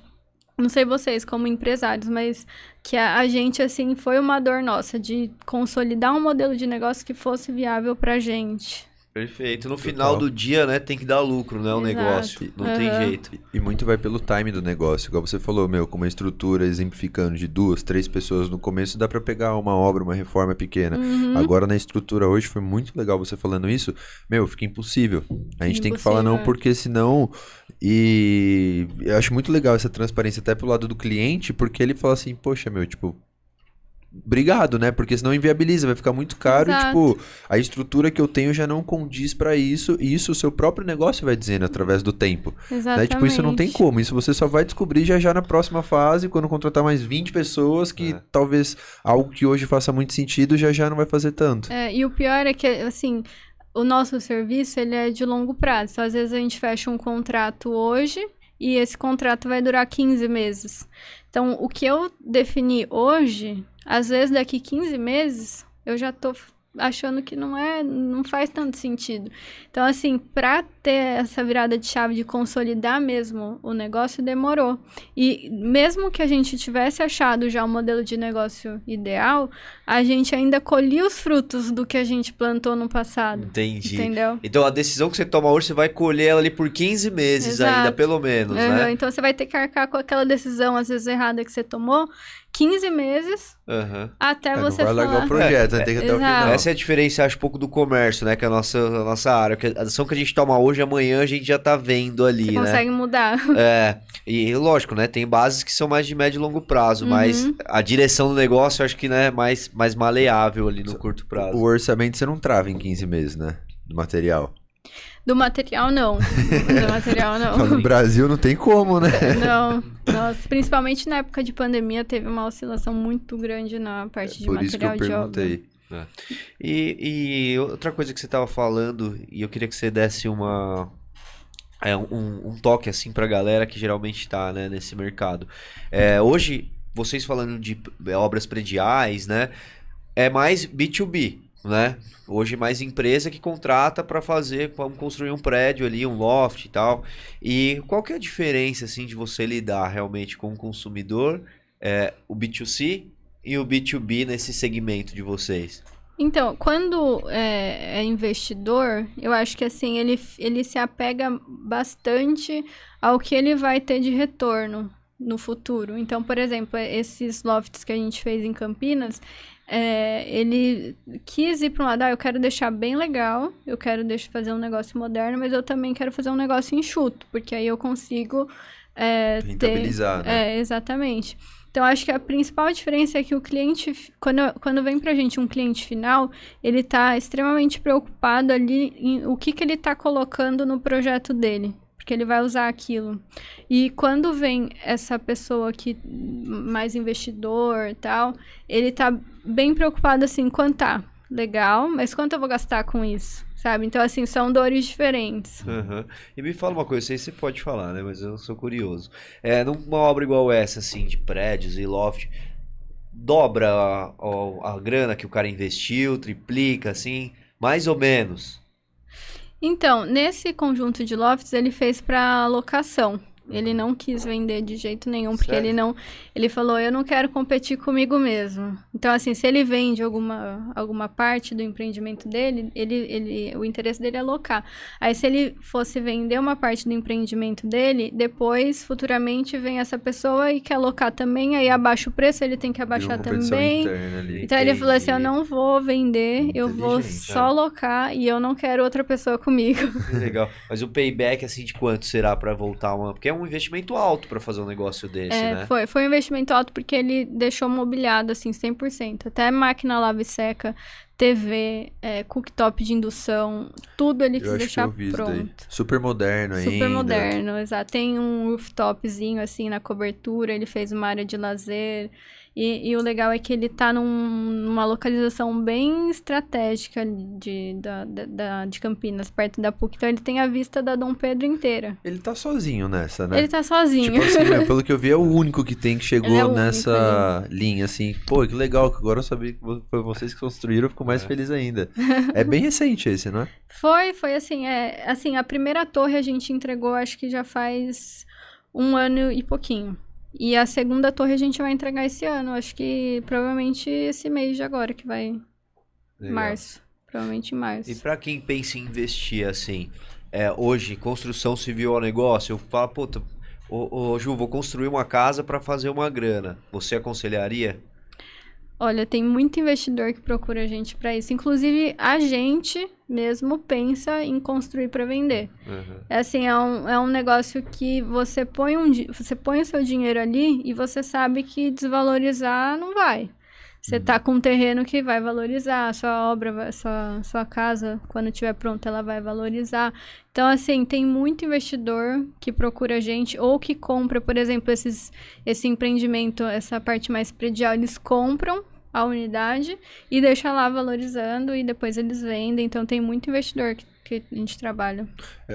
não sei vocês como empresários, mas que a gente, assim, foi uma dor nossa de consolidar um modelo de negócio que fosse viável pra gente. Perfeito. No final do dia, né, tem que dar lucro, né, o negócio. Não tem jeito. E muito vai pelo time do negócio. Igual você falou, com uma estrutura exemplificando de 2, 3 pessoas no começo, dá pra pegar uma obra, uma reforma pequena. Agora, na estrutura hoje, foi muito legal você falando isso. Fica impossível. A gente tem que falar não, porque senão... E eu acho muito legal essa transparência até pro lado do cliente, porque ele fala assim, poxa, obrigado, né? Porque senão inviabiliza, vai ficar muito caro. Exato. E, tipo, a estrutura que eu tenho já não condiz pra isso. E isso o seu próprio negócio vai dizendo através do tempo. Exatamente. Né? Tipo, isso não tem como. Isso você só vai descobrir já na próxima fase, quando contratar mais 20 pessoas, que talvez algo que hoje faça muito sentido já não vai fazer tanto. E o pior é que, assim, o nosso serviço, ele é de longo prazo. Então, às vezes a gente fecha um contrato hoje e esse contrato vai durar 15 meses. Então, o que eu defini hoje, às vezes daqui 15 meses, eu já tô achando que não faz tanto sentido. Então, assim, para ter essa virada de chave de consolidar mesmo o negócio, demorou. E mesmo que a gente tivesse achado já o modelo de negócio ideal, a gente ainda colhia os frutos do que a gente plantou no passado. Entendi. Entendeu? Então a decisão que você toma hoje, você vai colher ela ali por 15 meses Exato. ainda, pelo menos, né? Então você vai ter que arcar com aquela decisão, às vezes, errada que você tomou, 15 meses, até você não vai largar falar... o projeto, tem que ir até o exato. final. Essa é a diferença, acho, um pouco do comércio, né? Que é a nossa área. Que a decisão que a gente toma hoje, amanhã a gente já tá vendo ali, Você né? consegue mudar. E lógico, né? Tem bases que são mais de médio e longo prazo, mas a direção do negócio eu acho que né, é mais maleável ali no curto prazo. O orçamento você não trava em 15 meses, né? Do material. Do material, não. Do material, não. No Brasil não tem como, né? Não. Nossa, principalmente na época de pandemia, teve uma oscilação muito grande na parte de Por isso que eu material de obra. perguntei. E outra coisa que você tava falando, e eu queria que você desse um toque assim pra galera que geralmente tá, né, nesse mercado. Hoje, vocês falando de obras prediais, né, é mais B2B, né? Hoje mais empresa que contrata para vamos construir um prédio ali, um loft e tal. E qual que é a diferença assim de você lidar realmente com o consumidor, o B2C e o B2B nesse segmento de vocês? Então, quando é investidor, eu acho que assim, ele se apega bastante ao que ele vai ter de retorno no futuro. Então, por exemplo, esses lofts que a gente fez em Campinas, ele quis ir para um lado, eu quero deixar bem legal, eu quero fazer um negócio moderno, mas eu também quero fazer um negócio enxuto, porque aí eu consigo Rentabilizar, né? Exatamente. Então, acho que a principal diferença é que o cliente, quando vem pra gente um cliente final, ele tá extremamente preocupado ali em o que ele tá colocando no projeto dele, porque ele vai usar aquilo. E quando vem essa pessoa que mais investidor e tal, ele tá bem preocupado assim, quanto tá legal, mas quanto eu vou gastar com isso? Sabe? Então, assim, são dores diferentes. E me fala uma coisa, sei se você pode falar, né? Mas eu sou curioso. Numa obra igual essa, assim, de prédios e loft, dobra a grana que o cara investiu, triplica, assim, mais ou menos? Então, nesse conjunto de lofts, ele fez para locação. Ele não quis vender de jeito nenhum, porque ele falou, eu não quero competir comigo mesmo. Então, assim, se ele vende alguma parte do empreendimento dele, o interesse dele é alocar. Aí, se ele fosse vender uma parte do empreendimento dele, depois, futuramente, vem essa pessoa e quer alocar também, aí abaixa o preço, ele tem que abaixar também. Então, ele falou assim, eu não vou vender, eu vou só alocar e eu não quero outra pessoa comigo. Legal. Mas o payback, assim, de quanto será para voltar porque é um investimento alto para fazer um negócio desse, né? Foi um investimento alto porque ele deixou mobiliado, assim, 100%. Até máquina lava e seca, TV, cooktop de indução, tudo ele quis deixar pronto. Super moderno ainda. Super moderno, exato. Tem um rooftopzinho, assim, na cobertura, ele fez uma área de lazer. E o legal é que ele tá numa localização bem estratégica de Campinas, perto da PUC. Então, ele tem a vista da Dom Pedro inteira. Ele tá sozinho nessa, né? Ele tá sozinho. Tipo assim, pelo que eu vi, é o único que chegou nessa linha, assim. Pô, que legal, que agora eu sabia que foi vocês que construíram, eu fico mais feliz ainda. É bem recente esse, não é? Foi assim, assim, a primeira torre a gente entregou, acho que já faz 1 ano e pouquinho. E a segunda torre a gente vai entregar esse ano. Acho que provavelmente esse mês de agora que vai. Legal. Março. Provavelmente em março. E pra quem pensa em investir assim, hoje, construção civil é um negócio, eu falo, puta, Ju, vou construir uma casa pra fazer uma grana. Você aconselharia? Olha, tem muito investidor que procura a gente para isso. Inclusive, a gente mesmo pensa em construir para vender. Assim, é um negócio que você põe o seu dinheiro ali e você sabe que desvalorizar não vai. Você tá com um terreno que vai valorizar, a sua obra, sua casa, quando estiver pronta, ela vai valorizar. Então, assim, tem muito investidor que procura a gente ou que compra, por exemplo, esse empreendimento, essa parte mais predial, eles compram a unidade e deixam lá valorizando e depois eles vendem. Então, tem muito investidor que a gente trabalha.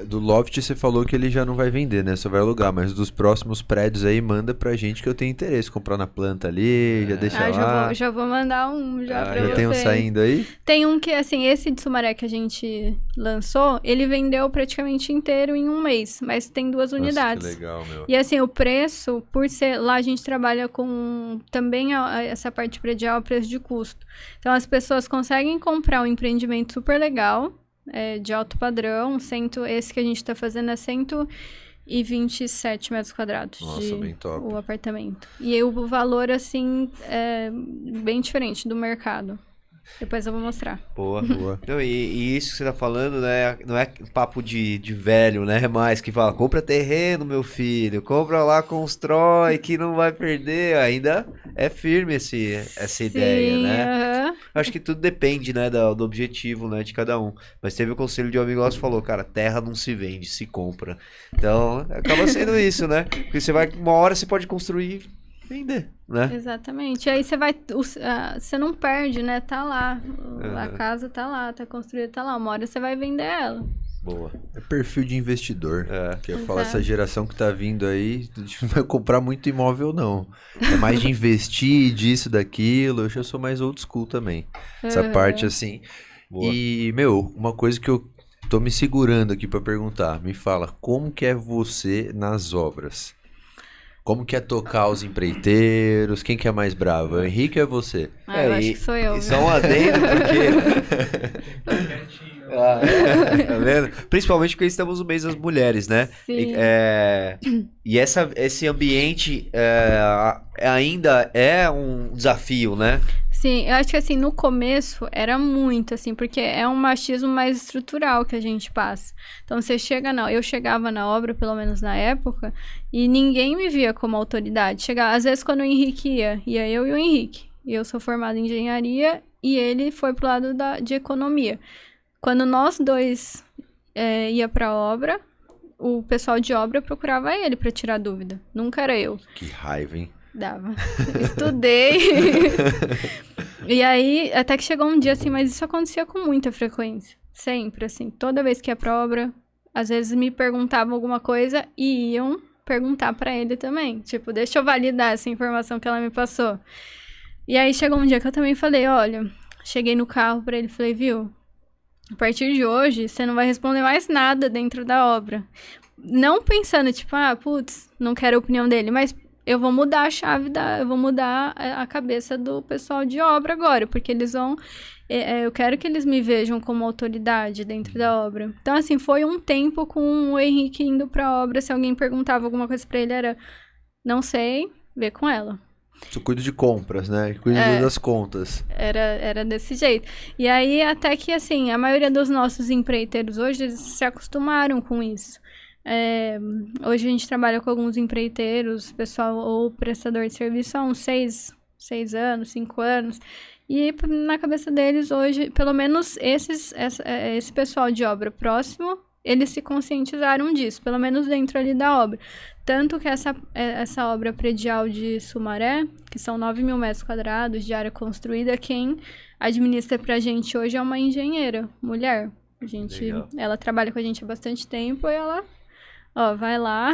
Do Loft você falou que ele já não vai vender, né? Só vai alugar, mas dos próximos prédios aí, manda pra gente que eu tenho interesse. Comprar na planta ali, já deixa lá. Já vou mandar um já pra Já você. tem um saindo aí? Tem um que, assim, esse de Sumaré que a gente lançou, ele vendeu praticamente inteiro em um mês, mas tem 2 unidades. Nossa, que legal, meu. E assim, o preço, por ser... Lá a gente trabalha com também essa parte predial a preço de custo. Então, as pessoas conseguem comprar um empreendimento super legal, de alto padrão. Esse que a gente tá fazendo é 127 metros quadrados. Nossa, bem top. O apartamento. E aí, o valor, assim, é bem diferente do mercado. Depois eu vou mostrar. Boa. Boa. Não, e isso que você tá falando, né? Não é papo de velho, né? Mais que fala, compra terreno, meu filho. Compra lá, constrói, que não vai perder. Ainda é firme essa ideia, né? Aham. Acho que tudo depende, né, do objetivo, né, de cada um. Mas teve o conselho de um amigo nosso que falou, cara, terra não se vende, se compra. Então, acaba sendo isso, né? Porque uma hora você pode construir e vender, né? Exatamente. Aí você vai... Você não perde, né? Tá lá. A casa tá lá, tá construída, tá lá. Uma hora você vai vender ela. Boa. É perfil de investidor. Que eu falo, Exato. essa geração que tá vindo aí, a gente não vai comprar muito imóvel, não. É mais de investir, disso, daquilo. Eu já sou mais old school também. Essa parte, assim. Boa. E, meu, uma coisa que eu tô me segurando aqui pra perguntar. Me fala, como que é você nas obras? Como que é tocar os empreiteiros? Quem que é mais bravo? É o Henrique ou é você? Eu acho que sou eu. E só um adendo, porque... tá vendo? Principalmente porque estamos no mês das mulheres, né? Sim. E esse ambiente ainda é um desafio, né? Sim, eu acho que assim, no começo era muito, assim, porque é um machismo mais estrutural que a gente passa. Então eu chegava na obra, pelo menos na época, e ninguém me via como autoridade. Às vezes quando o Henrique ia eu e o Henrique. E eu sou formada em engenharia e ele foi pro lado de economia. Quando nós dois ia pra obra, o pessoal de obra procurava ele pra tirar dúvida. Nunca era eu. Que raiva, hein? Dava. Estudei. E aí, até que chegou um dia assim, mas isso acontecia com muita frequência. Sempre, assim. Toda vez que ia pra obra, às vezes me perguntavam alguma coisa e iam perguntar pra ele também. Tipo, deixa eu validar essa informação que ela me passou. E aí chegou um dia que eu também falei, olha, cheguei no carro pra ele e falei, viu, a partir de hoje, você não vai responder mais nada dentro da obra. Não pensando, tipo, putz, não quero a opinião dele, mas eu vou mudar eu vou mudar a cabeça do pessoal de obra agora, porque eles vão... eu quero que eles me vejam como autoridade dentro da obra. Então, assim, foi um tempo com o Henrique indo pra obra, se alguém perguntava alguma coisa pra ele, era, não sei, vê com ela. Tu cuida de compras, né? Cuida das contas. Era desse jeito. E aí, até que, assim, a maioria dos nossos empreiteiros hoje, eles se acostumaram com isso. Hoje a gente trabalha com alguns empreiteiros, pessoal ou prestador de serviço há uns 6 anos, 5 anos. E na cabeça deles hoje, pelo menos esse pessoal de obra próximo, eles se conscientizaram disso, pelo menos dentro ali da obra. Tanto que essa obra predial de Sumaré, que são 9.000 metros quadrados de área construída, quem administra pra gente hoje é uma engenheira, mulher. Ela trabalha com a gente há bastante tempo e ela... vai lá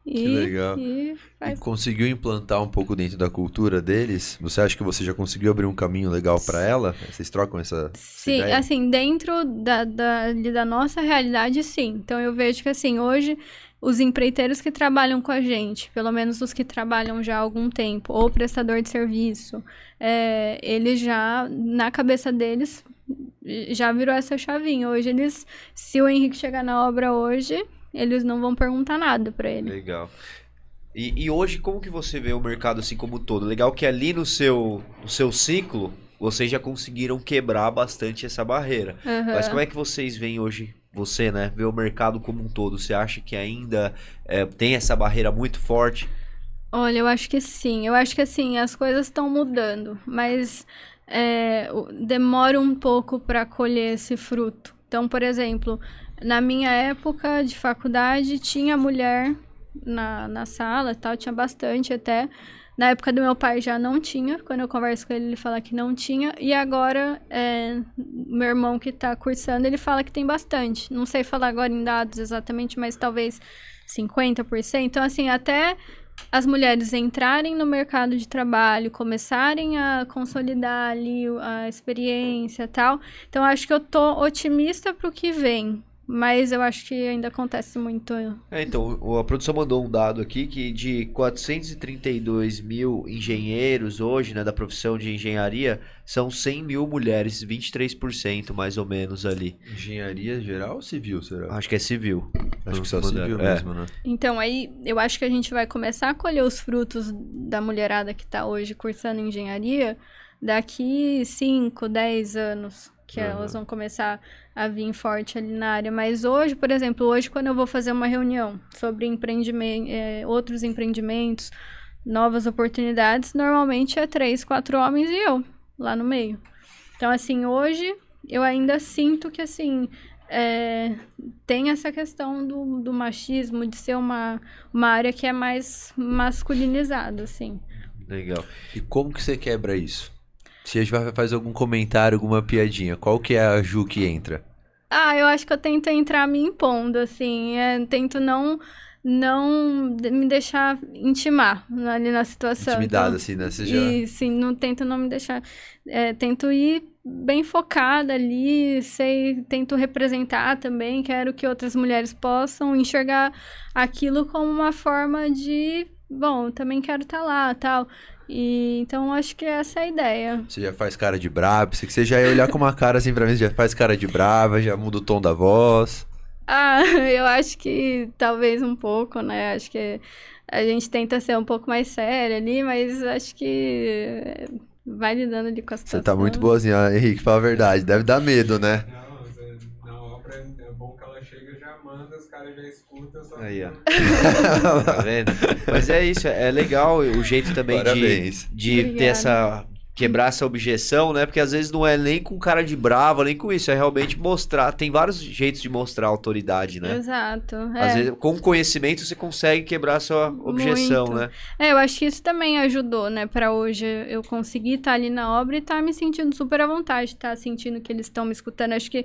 Que legal. e faz. E conseguiu implantar um pouco dentro da cultura deles? Você acha que você já conseguiu abrir um caminho legal pra ela? Vocês trocam essa Sim, ideia? assim, dentro da nossa realidade, sim. Então, eu vejo que, assim, hoje, os empreiteiros que trabalham com a gente, pelo menos os que trabalham já há algum tempo, ou prestador de serviço, eles já, na cabeça deles, já virou essa chavinha. Hoje, se o Henrique chegar na obra hoje... Eles não vão perguntar nada pra ele. Legal. E hoje, como que você vê o mercado assim como um todo? Legal que ali no seu ciclo, vocês já conseguiram quebrar bastante essa barreira. Uhum. Mas como é que vocês veem hoje, você, né, vê o mercado como um todo? Você acha que ainda tem essa barreira muito forte? Olha, eu acho que sim. Eu acho que, assim, as coisas estão mudando. Mas demora um pouco pra colher esse fruto. Então, por exemplo... Na minha época de faculdade, tinha mulher na sala e tal, tinha bastante até, Na época do meu pai já não tinha, quando eu converso com ele, ele fala que não tinha, e agora, meu irmão que tá cursando, ele fala que tem bastante. Não sei falar agora em dados exatamente, mas talvez 50%. Então, assim, até as mulheres entrarem no mercado de trabalho, começarem a consolidar ali a experiência e tal. Então, acho que eu tô otimista pro que vem. Mas eu acho que ainda acontece muito. Então, a produção mandou um dado aqui que de 432 mil engenheiros hoje, né, da profissão de engenharia, são 100 mil mulheres, 23% mais ou menos ali. Engenharia geral ou civil, será? Acho que é civil. Acho que só civil É. mesmo, né? Então, aí eu acho que a gente vai começar a colher os frutos da mulherada que tá hoje cursando engenharia daqui 5, 10 anos. Que elas vão começar a vir forte ali na área. Mas hoje, por exemplo, hoje quando eu vou fazer uma reunião sobre empreendimento, outros empreendimentos, novas oportunidades, normalmente é 3, 4 homens e eu, lá no meio. Então, assim, hoje eu ainda sinto que, assim, tem essa questão do machismo, de ser uma área que é mais masculinizada, assim. Legal. E como que você quebra isso? Se a gente vai fazer algum comentário, alguma piadinha, qual que é a Ju que entra? Eu acho que eu tento entrar me impondo, assim, tento não me deixar intimar ali na situação. Intimidada, Então, assim, né? Você já... E sim, tento não me deixar. Tento ir bem focada ali, tento representar também, quero que outras mulheres possam enxergar aquilo como uma forma de, bom, também quero estar lá, tal. E então acho que essa é a ideia. Você já faz cara de brava, pensei que você já ia olhar com uma cara assim pra mim, já faz cara de brava, já muda o tom da voz. Eu acho que talvez um pouco, né? Acho que a gente tenta ser um pouco mais séria ali, mas acho que vai lidando ali com a situação. Você tá muito boazinha, Henrique, fala a verdade, deve dar medo, né? Não, na obra é bom que ela chega, já manda, os caras já escutam. Só Aí, ó. não- Tá vendo? Mas é isso, é legal o jeito também Parabéns. de ter Obrigada. quebrar essa objeção, né? Porque às vezes não é nem com cara de brava, nem com isso, é realmente mostrar, tem vários jeitos de mostrar autoridade, né? Exato. Às vezes, com conhecimento você consegue quebrar a sua objeção, Muito. né? Eu acho que isso também ajudou, né, pra hoje eu conseguir estar ali na obra e estar me sentindo super à vontade, estar sentindo que eles estão me escutando. Acho que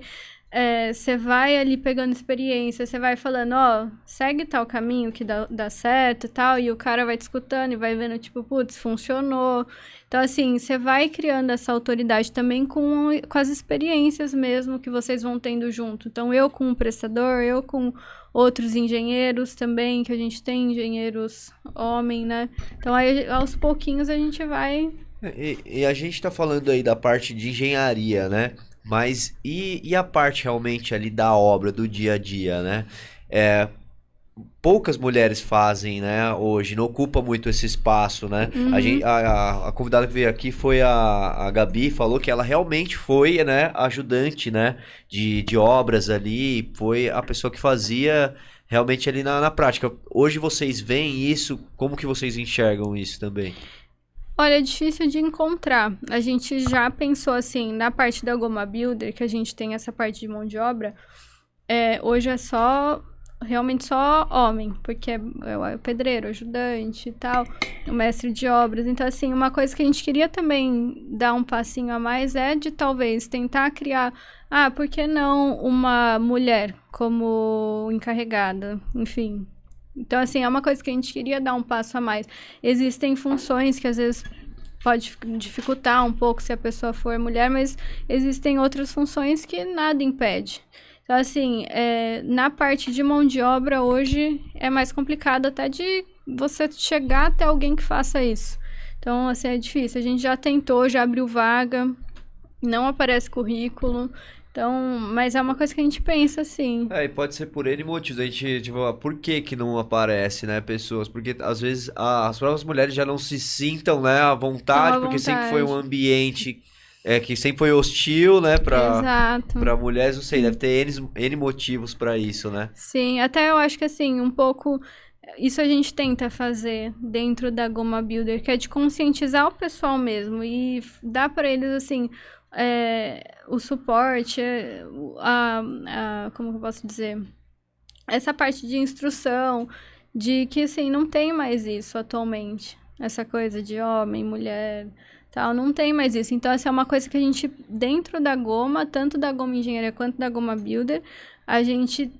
você vai ali pegando experiência, você vai falando, ó, segue tal caminho que dá certo e tal, e o cara vai te escutando e vai vendo, tipo, putz, funcionou. Então, assim, você vai criando essa autoridade também com as experiências mesmo que vocês vão tendo junto. Então, eu com o prestador, eu com outros engenheiros também, que a gente tem engenheiros homem, né? Então, aí, aos pouquinhos a gente vai... E a gente tá falando aí da parte de engenharia, né? Mas e a parte realmente ali da obra, do dia a dia, né? Poucas mulheres fazem, né, hoje, não ocupa muito esse espaço, né? Uhum. A convidada que veio aqui foi a Gabi, falou que ela realmente foi, né, ajudante, né, de obras ali, foi a pessoa que fazia realmente ali na prática. Hoje vocês veem isso, como que vocês enxergam isso também? Olha, é difícil de encontrar. A gente já pensou assim, na parte da Goma Builder, que a gente tem essa parte de mão de obra, hoje é realmente só homem, porque é o pedreiro, ajudante e tal, o mestre de obras. Então, assim, uma coisa que a gente queria também dar um passinho a mais é de talvez tentar criar, por que não uma mulher como encarregada? Enfim. Então, assim, é uma coisa que a gente queria dar um passo a mais. Existem funções que às vezes pode dificultar um pouco se a pessoa for mulher, mas existem outras funções que nada impede. Então, assim, na parte de mão de obra hoje é mais complicado até de você chegar até alguém que faça isso. Então, assim, é difícil. A gente já tentou, já abriu vaga, não aparece currículo. Então, mas é uma coisa que a gente pensa, assim. E pode ser por N motivos. A gente, tipo, por que que não aparece, né, pessoas? Porque às vezes as próprias mulheres já não se sintam, né, à vontade, porque sempre foi um ambiente que sempre foi hostil, né, Exato. pra mulheres, não sei, deve ter N motivos pra isso, né? Sim, até eu acho que assim, um pouco isso a gente tenta fazer dentro da Goma Builder, que é de conscientizar o pessoal mesmo e dar pra eles, assim, o suporte, como que eu posso dizer? Essa parte de instrução, de que, assim, não tem mais isso atualmente. essa coisa de homem, mulher, tal, não tem mais isso. Então, essa é uma coisa que a gente, dentro da Goma, tanto da Goma Engenharia quanto da Goma Builder, a gente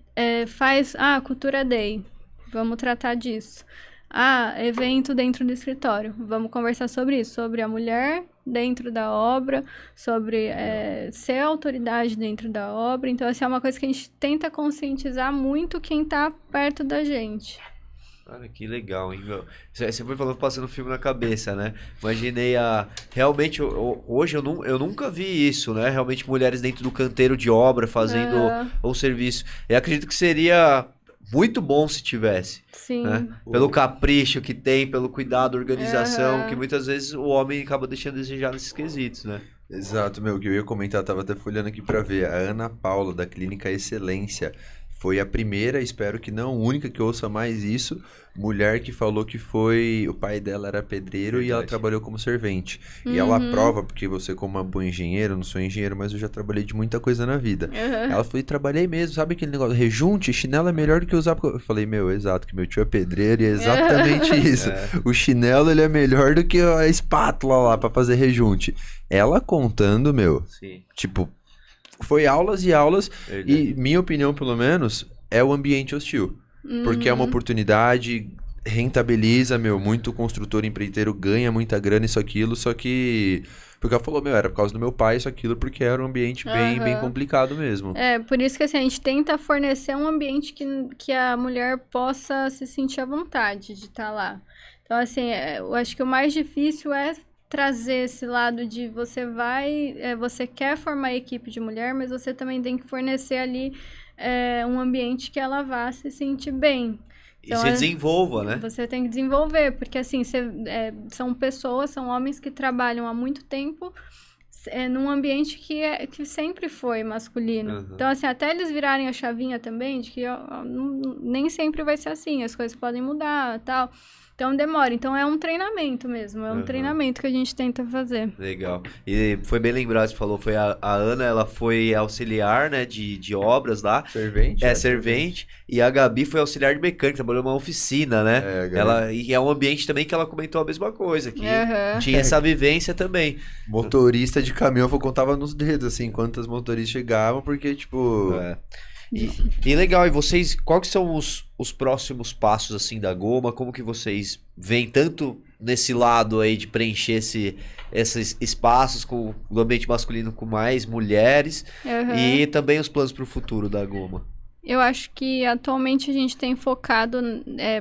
faz, Cultura Day, vamos tratar disso. Evento dentro do escritório, vamos conversar sobre isso, sobre a mulher dentro da obra, sobre ser autoridade dentro da obra. Então, essa é uma coisa que a gente tenta conscientizar muito quem tá perto da gente. Cara, que legal, hein, meu? Você foi falando, passando o filme na cabeça, né? Imaginei realmente, hoje eu nunca vi isso, né? Realmente mulheres dentro do canteiro de obra fazendo o serviço. Eu acredito que seria muito bom se tivesse. Sim. Né? Pelo capricho que tem, pelo cuidado, organização, que muitas vezes o homem acaba deixando a desejar nesses quesitos, né? Exato, meu, o que eu ia comentar, tava até folhando aqui pra ver. A Ana Paula, da Clínica Excelência, foi a primeira, espero que não única, que ouça mais isso, mulher que falou que o pai dela era pedreiro e ela trabalhou como servente. E ela prova, porque você como uma boa engenheira, eu não sou engenheiro, mas eu já trabalhei de muita coisa na vida. Ela falou, trabalhei mesmo, sabe aquele negócio, rejunte, chinelo é melhor do que usar... Eu falei, exato, que meu tio é pedreiro e é exatamente isso. O chinelo, ele é melhor do que a espátula lá pra fazer rejunte. Ela contando, Sim. tipo... Foi aulas e aulas, Verdade. e minha opinião, pelo menos, é o ambiente hostil. Porque é uma oportunidade, rentabiliza, muito construtor empreiteiro ganha muita grana, isso, aquilo, só que... Porque ela falou, era por causa do meu pai, isso, aquilo, porque era um ambiente bem complicado mesmo. Por isso que assim, a gente tenta fornecer um ambiente que a mulher possa se sentir à vontade de estar lá. Então, assim, eu acho que o mais difícil é trazer esse lado de você quer formar equipe de mulher, mas você também tem que fornecer ali um ambiente que ela vá se sentir bem. Então, e se desenvolva, né? Você tem que desenvolver, porque assim, são pessoas, são homens que trabalham há muito tempo num ambiente que sempre foi masculino. Então, assim, até eles virarem a chavinha também, de que nem sempre vai ser assim, as coisas podem mudar, tal. Então demora. Então é um treinamento mesmo. É um treinamento que a gente tenta fazer. Legal. E foi bem lembrado, você falou, foi a Ana, ela foi auxiliar, né, de obras lá. Servente? Servente. E a Gabi foi auxiliar de mecânica, trabalhou numa oficina, né? E é um ambiente também que ela comentou a mesma coisa, que tinha essa vivência também. Motorista de caminhão, eu contava nos dedos, assim, quantas motoristas chegavam, porque, tipo... E legal, e vocês, quais que são os próximos passos, assim, da Goma? Como que vocês veem tanto nesse lado aí de preencher esses espaços do ambiente masculino com mais mulheres e também os planos para o futuro da Goma? Eu acho que atualmente a gente tem focado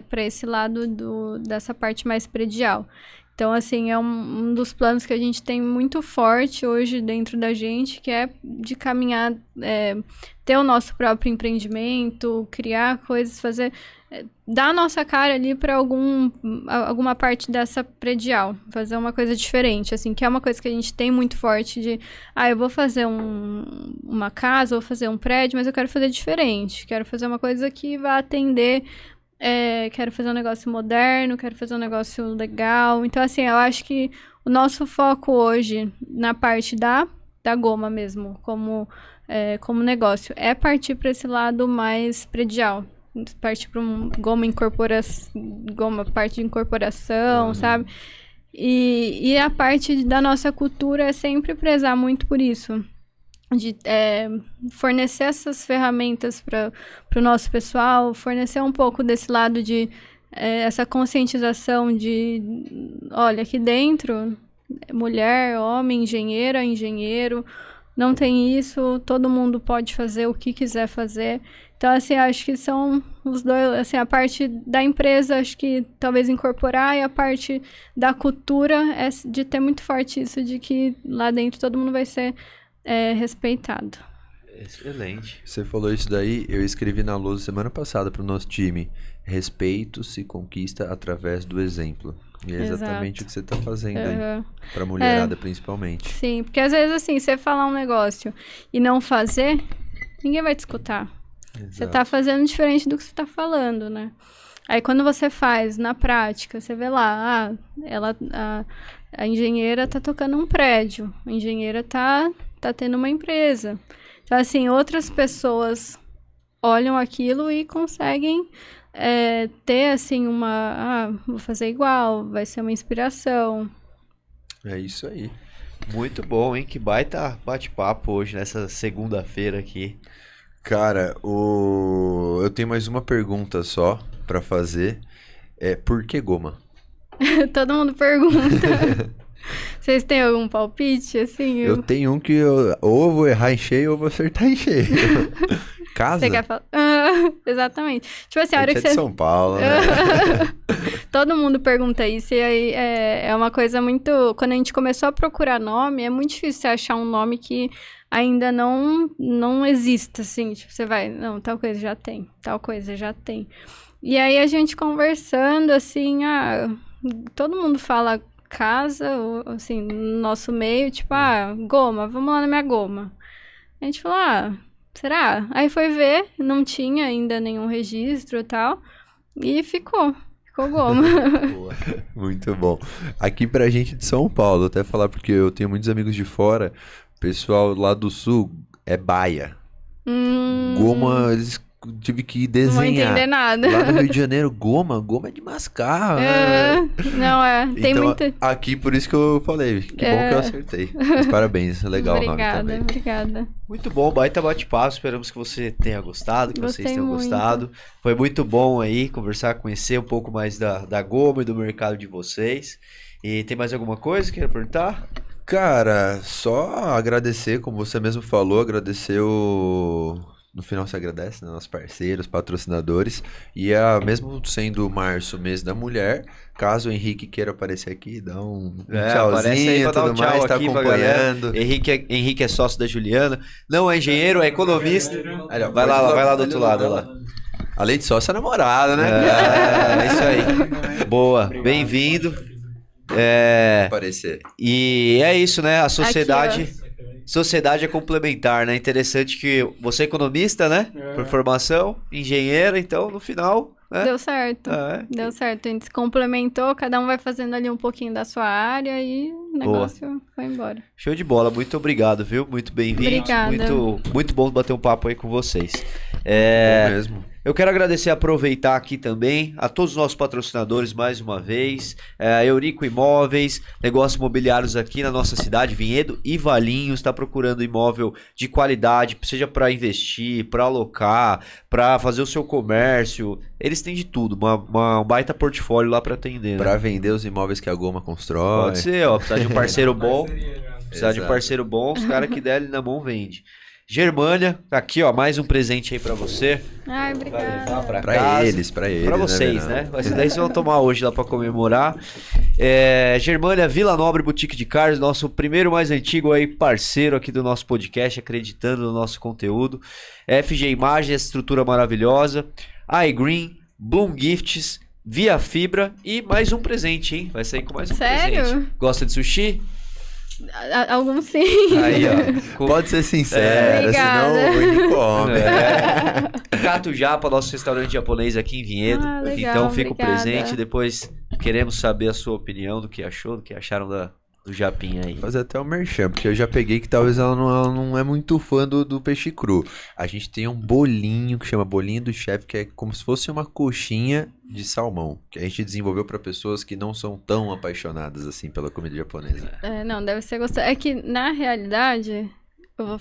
para esse lado dessa parte mais predial. Então, assim, é um dos planos que a gente tem muito forte hoje dentro da gente, que é de caminhar, ter o nosso próprio empreendimento, criar coisas, dar a nossa cara ali para alguma parte dessa predial, fazer uma coisa diferente, assim, que é uma coisa que a gente tem muito forte de, eu vou fazer uma casa, vou fazer um prédio, mas eu quero fazer diferente, quero fazer uma coisa que vá atender... quero fazer um negócio moderno, quero fazer um negócio legal. Então, assim, eu acho que o nosso foco hoje, na parte da Goma mesmo, como negócio, é partir para esse lado mais predial. Partir para parte de incorporação, sabe? E a parte da nossa cultura é sempre prezar muito por isso. De fornecer essas ferramentas para o nosso pessoal, fornecer um pouco desse lado de essa conscientização de, olha, aqui dentro, mulher, homem, engenheira, engenheiro, não tem isso, todo mundo pode fazer o que quiser fazer. Então, assim, acho que são os dois, assim, a parte da empresa, acho que talvez incorporar, e a parte da cultura é de ter muito forte isso, de que lá dentro todo mundo vai ser respeitado. Excelente. Você falou isso daí, eu escrevi na lousa semana passada pro nosso time. Respeito se conquista através do exemplo. E é exatamente o que você tá fazendo aí. Pra mulherada, principalmente. Sim, porque às vezes assim, você falar um negócio e não fazer, ninguém vai te escutar. Exato. Você tá fazendo diferente do que você tá falando, né? Aí quando você faz na prática, você vê lá, a engenheira tá tocando um prédio, a engenheira tá tendo uma empresa. Então, assim, outras pessoas olham aquilo e conseguem ter, assim, vou fazer igual, vai ser uma inspiração. É isso aí. Muito bom, hein? Que baita bate-papo hoje, nessa segunda-feira aqui. Cara, eu tenho mais uma pergunta só pra fazer. Por que goma? Todo mundo pergunta. Vocês têm algum palpite, assim? Eu tenho um que ou eu vou errar em cheio ou eu vou acertar em cheio. Casa? Você quer falar? Exatamente. Tipo assim, a A hora gente que é de você... São Paulo, né? Todo mundo pergunta isso, e aí é uma coisa muito... Quando a gente começou a procurar nome, é muito difícil você achar um nome que ainda não exista, assim. Tipo, você vai, não, tal coisa já tem, tal coisa já tem. E aí a gente conversando, assim, todo mundo fala casa, ou, assim, no nosso meio, tipo, goma, vamos lá na minha goma. A gente falou, será? Aí foi ver, não tinha ainda nenhum registro e tal, e ficou goma. Boa. Muito bom. Aqui pra gente de São Paulo, até falar porque eu tenho muitos amigos de fora, o pessoal lá do sul é baia. Goma, eles tive que Não vou desenhar. entender nada. Lá no Rio de Janeiro, goma é de mascar. Não, tem Então, muita... aqui por isso que eu falei. Que bom que eu acertei. Mas parabéns, legal o nome também. Obrigada. Muito bom, baita bate-papo. Esperamos que você tenha gostado, que Gostei vocês tenham muito. gostado. Foi muito bom aí conversar, conhecer um pouco mais da goma e do mercado de vocês. E tem mais alguma coisa que queira perguntar? Cara, só agradecer, como você mesmo falou, agradecer No final você agradece, né? Nossos parceiros, patrocinadores. E mesmo sendo março, mês da mulher, caso o Henrique queira aparecer aqui, dá um Aparece aí tchauzinho, pra dar tudo um tchau mais, tá aqui pra galera. acompanhando. Henrique é sócio da Juliana. Não é engenheiro, é economista. Aí, ó, Vai lá do outro lado, olha lá. Além de sócio, é namorada, né? É isso aí. Boa, bem-vindo. Aparecer. E é isso, né? A sociedade... Aqui, Sociedade é complementar, né? Interessante que você é economista, né? Por formação, engenheiro, então no final, né? Deu certo. É. Deu certo. A gente se complementou, cada um vai fazendo ali um pouquinho da sua área e o negócio foi embora. Show de bola, muito obrigado, viu? Muito bem-vindo. Obrigada. Muito bom bater um papo aí com vocês. Bom mesmo. Eu quero agradecer, aproveitar aqui também a todos os nossos patrocinadores mais uma vez, Eurico Imóveis, negócios imobiliários aqui na nossa cidade, Vinhedo e Valinhos, está procurando imóvel de qualidade, seja para investir, para alocar, para fazer o seu comércio, eles têm de tudo, um baita portfólio lá para atender. Pra Né? vender os imóveis que a Goma constrói. Pode ser, ó, precisar de um parceiro bom, precisar de um Exato. parceiro bom, os caras que der ali na mão vende. Germânia, tá aqui, ó, mais um presente aí pra você. Ai, Vai levar obrigada. pra Pra casa. eles, Pra né, vocês, Verão? né? Mas daí vocês vão tomar hoje lá pra comemorar. Germânia Vila Nobre Boutique de Carnes, nosso primeiro mais antigo aí parceiro aqui do nosso podcast, acreditando no nosso conteúdo. FG Imagem, essa estrutura maravilhosa. iGreen, Bloom Gifts, Via Fibra e mais um presente, hein? Vai sair com mais um Sério? presente. Gosta de sushi? Alguns sim. Aí, ó. Pode ser sincera, Obrigada. senão o Henrique come. Cato Japa, nosso restaurante japonês aqui em Vinhedo. Legal, Então fica o obrigada. presente. Depois queremos saber a sua opinião do que achou, do que acharam do Japinha aí. Fazer até o merchan, porque eu já peguei que talvez ela não é muito fã do peixe cru. A gente tem um bolinho que chama bolinho do chefe, que é como se fosse uma coxinha de salmão, que a gente desenvolveu para pessoas que não são tão apaixonadas assim pela comida japonesa. Não, deve ser gostoso. É que, na realidade, vou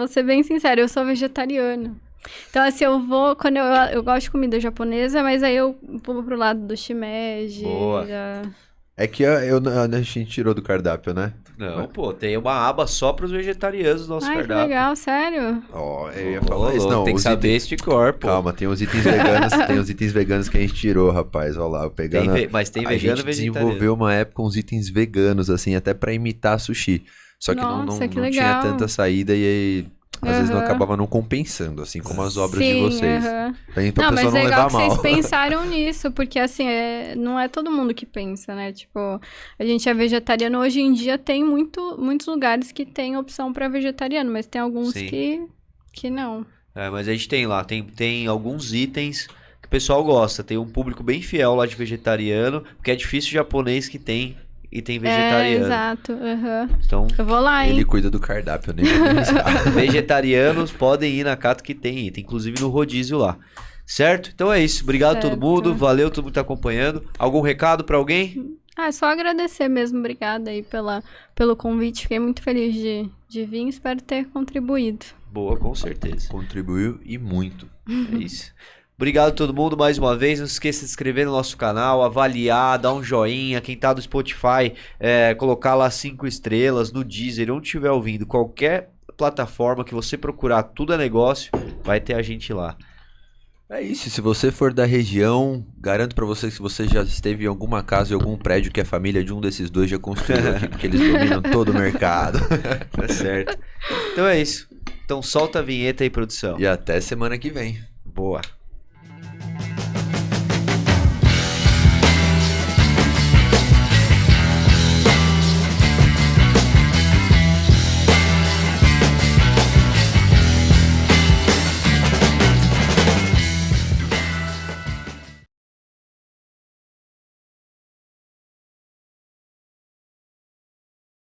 ser bem sincera, eu sou vegetariana. Então, assim, quando eu gosto de comida japonesa, mas aí eu vou pro lado do shimeji. Boa. É que a gente tirou do cardápio, né? Não, pô, tem uma aba só pros vegetarianos do nosso Ai, que cardápio. legal, sério? Ó, eu ia Ô, falar isso. louco, Não, tem que os saber itens... este corpo. Calma, tem os itens veganos que a gente tirou, rapaz. Olha lá, eu pegando. Mas tem A vegano e gente vegetariano. desenvolveu uma época uns itens veganos, assim, até pra imitar sushi. Só que Nossa, que não tinha legal. tanta saída e aí, às vezes não Aham. acabava não compensando, assim, como as obras Sim, de vocês. aham. Pra Não, pessoa mas não é legal levar que mal. vocês pensaram nisso, porque assim, não é todo mundo que pensa, né? Tipo, a gente é vegetariano, hoje em dia tem muitos lugares que tem opção pra vegetariano, mas tem alguns Sim. que não. Mas a gente tem lá, tem alguns itens que o pessoal gosta. Tem um público bem fiel lá de vegetariano, porque é difícil japonês que tem item vegetariano. Exato, aham. Então, Eu vou lá, hein? Ele cuida do cardápio, eu nem vou pensar. vegetarianos podem ir na Cato que tem item, inclusive no rodízio lá. Certo? Então é isso. Obrigado a todo Certo. mundo. Valeu todo mundo que tá acompanhando. Algum recado pra alguém? Só agradecer mesmo. Obrigada aí pelo convite. Fiquei muito feliz de vir. Espero ter contribuído. Boa, com certeza. Contribuiu e muito. É isso. Obrigado a todo mundo mais uma vez. Não se esqueça de se inscrever no nosso canal, avaliar, dar um joinha. Quem tá no Spotify, colocar lá 5 estrelas, no Deezer, onde estiver ouvindo, qualquer plataforma que você procurar, tudo é negócio, vai ter a gente lá. É isso, se você for da região, garanto pra você que se você já esteve em alguma casa, em algum prédio que a família de um desses dois já construiu aqui, porque eles dominam todo o mercado. Tá certo. Então é isso. Então solta a vinheta aí, produção. E até semana que vem. Boa.